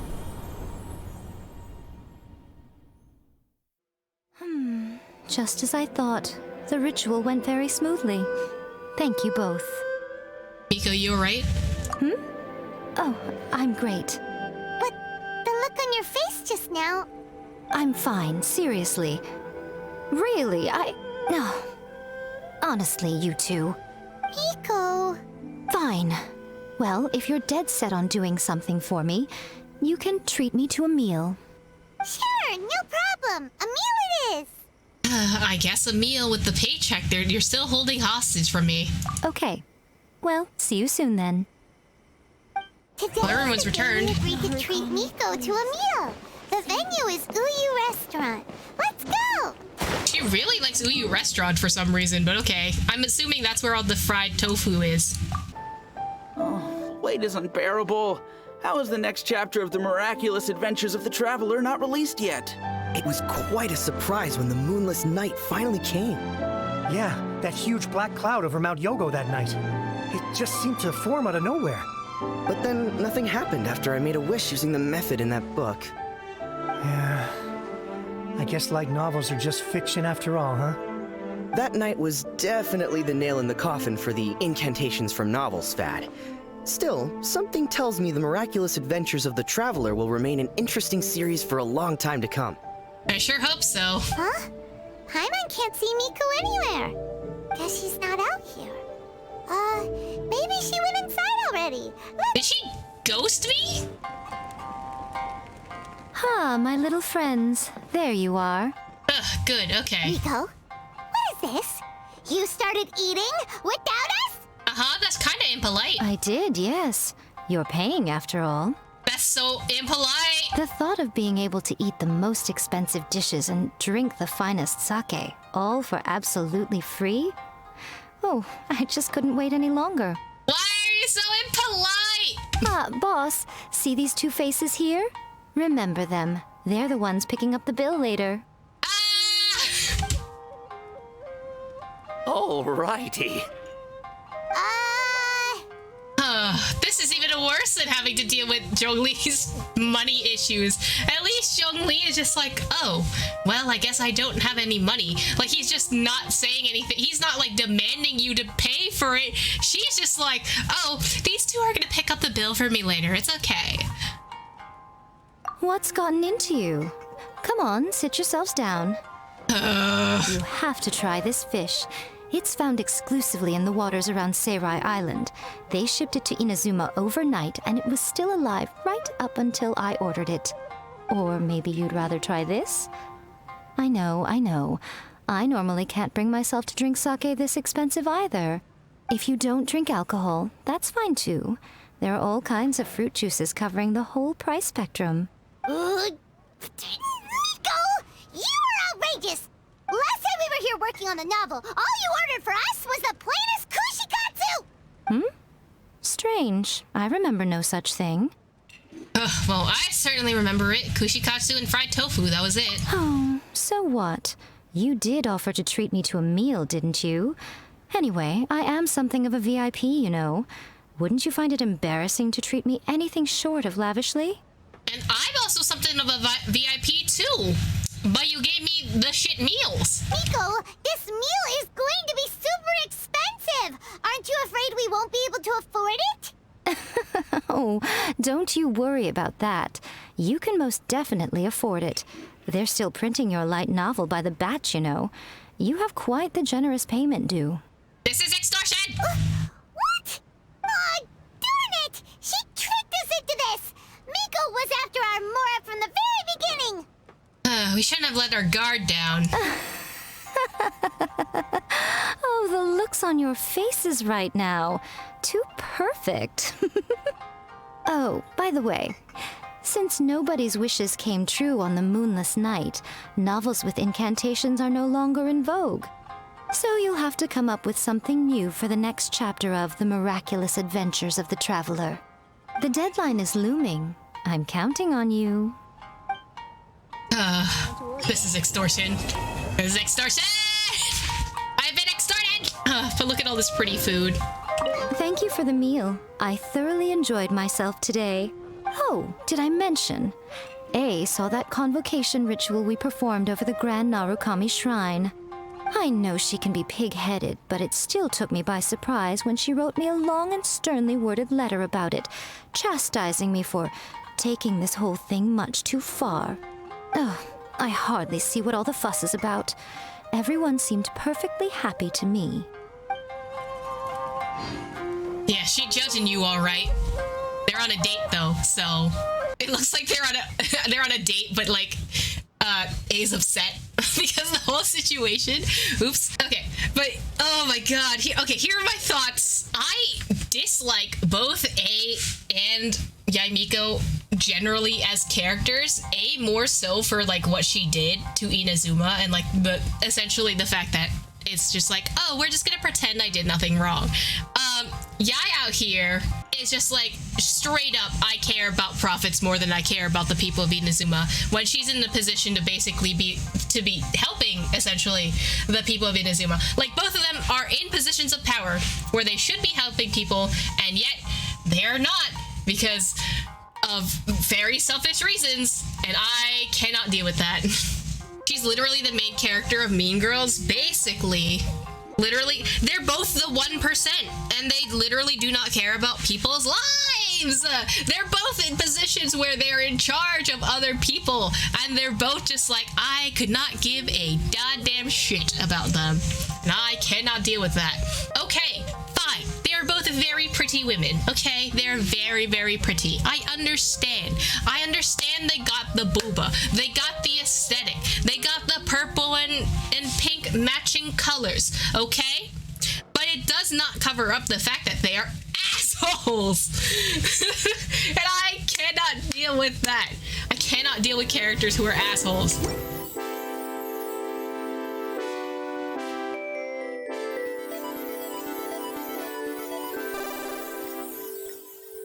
Just as I thought. The ritual went very smoothly. Thank you both. Miko, you alright? Oh, I'm great. But the look on your face just now... I'm fine, seriously. Really, No. Honestly, you two. Miko... Fine. Well, if you're dead set on doing something for me, you can treat me to a meal. Sure, no problem. A meal it is. I guess a meal with the paycheck there. You're still holding hostage from me. Okay. Well, see you soon then. Today, Well, everyone's returned. We agreed to treat Miko to a meal. The venue is Uyu Restaurant. Let's go! She really likes Uyu Restaurant for some reason, but okay. I'm assuming that's where all the fried tofu is. Oh, wait is unbearable. How is the next chapter of the miraculous adventures of the traveler not released yet? It was quite a surprise when the moonless night finally came. Yeah, that huge black cloud over Mount Yogo that night. It just seemed to form out of nowhere. But then nothing happened after I made a wish using the method in that book. Yeah. I guess light novels are just fiction after all, huh? That night was definitely the nail in the coffin for the incantations from novels fad. Still, something tells me the miraculous adventures of the traveler will remain an interesting series for a long time to come. I sure hope so. Huh? Paimon can't see Miko anywhere. Guess she's not out here. Maybe she went inside already. Did she ghost me? My little friends. There you are. Ugh, good, okay. Miko, what is this? You started eating without us? Uh-huh, that's kinda impolite. I did, yes. You're paying after all. That's so impolite. The thought of being able to eat the most expensive dishes and drink the finest sake, all for absolutely free? Oh, I just couldn't wait any longer. Why are you so impolite? Boss, see these two faces here? Remember them. They're the ones picking up the bill later. Alrighty. This is even worse than having to deal with Zhongli's money issues. At least Zhongli is just like, oh, well, I guess I don't have any money. Like, he's just not saying anything. He's not, like, demanding you to pay for it. She's just like, oh, these two are gonna pick up the bill for me later. It's okay. What's gotten into you? Come on, sit yourselves down. You have to try this fish. It's found exclusively in the waters around Seirai Island. They shipped it to Inazuma overnight, and it was still alive right up until I ordered it. Or maybe you'd rather try this? I know. I normally can't bring myself to drink sake this expensive either. If you don't drink alcohol, that's fine too. There are all kinds of fruit juices covering the whole price spectrum. Miko, you are outrageous! Last time we were here working on the novel, all you ordered for us was the plainest kushikatsu! Strange. I remember no such thing. Well, I certainly remember it. Kushikatsu and fried tofu, that was it. Oh, so what? You did offer to treat me to a meal, didn't you? Anyway, I am something of a VIP, you know. Wouldn't you find it embarrassing to treat me anything short of lavishly? And I'm also something of a VIP too. But you gave me the shit meals. Miko, this meal is going to be super expensive! Aren't you afraid we won't be able to afford it? Oh, don't you worry about that. You can most definitely afford it. They're still printing your light novel by the batch, you know. You have quite the generous payment due. This is extortion! What? Aw, darn it! She tricked us into this! Miko was after our Mora from the very beginning! We shouldn't have let our guard down. Oh, the looks on your faces right now. Too perfect. Oh, by the way, since nobody's wishes came true on the moonless night, novels with incantations are no longer in vogue. So you'll have to come up with something new for the next chapter of The Miraculous Adventures of the Traveler. The deadline is looming. I'm counting on you. This is extortion. This is extortion! I've been extorted! But look at all this pretty food. Thank you for the meal. I thoroughly enjoyed myself today. Oh, did I mention? A saw that convocation ritual we performed over the Grand Narukami Shrine. I know she can be pig-headed, but it still took me by surprise when she wrote me a long and sternly worded letter about it, chastising me for taking this whole thing much too far. Oh, I hardly see what all the fuss is about. Everyone seemed perfectly happy to me. Yeah, she judging you all right. They're on a date though, so it looks like they're on a date, but like A's upset because the whole situation. Oops. Okay, but oh my god. Here are my thoughts. I dislike both A and Yae Miko generally as characters. A more so for like what she did to Inazuma and like essentially the fact that it's just like, oh, we're just gonna pretend I did nothing wrong. Yae out here is just like straight up, I care about profits more than I care about the people of Inazuma, when she's in the position to basically be helping essentially the people of Inazuma. Like both of them are in positions of power where they should be helping people, and yet they're not because of very selfish reasons, and I cannot deal with that. She's literally the main character of Mean Girls, basically. Literally, they're both the 1%, and they literally do not care about people's lives. They're both in positions where they're in charge of other people, and they're both just like, I could not give a goddamn shit about them, and I cannot deal with that. Okay, fine. They're both very pretty women, okay? They're very, very pretty. I understand. I understand they got the booba. They got the aesthetic. They got the purple and pink matching colors, okay? But it does not cover up the fact that they are assholes. And I cannot deal with that. I cannot deal with characters who are assholes.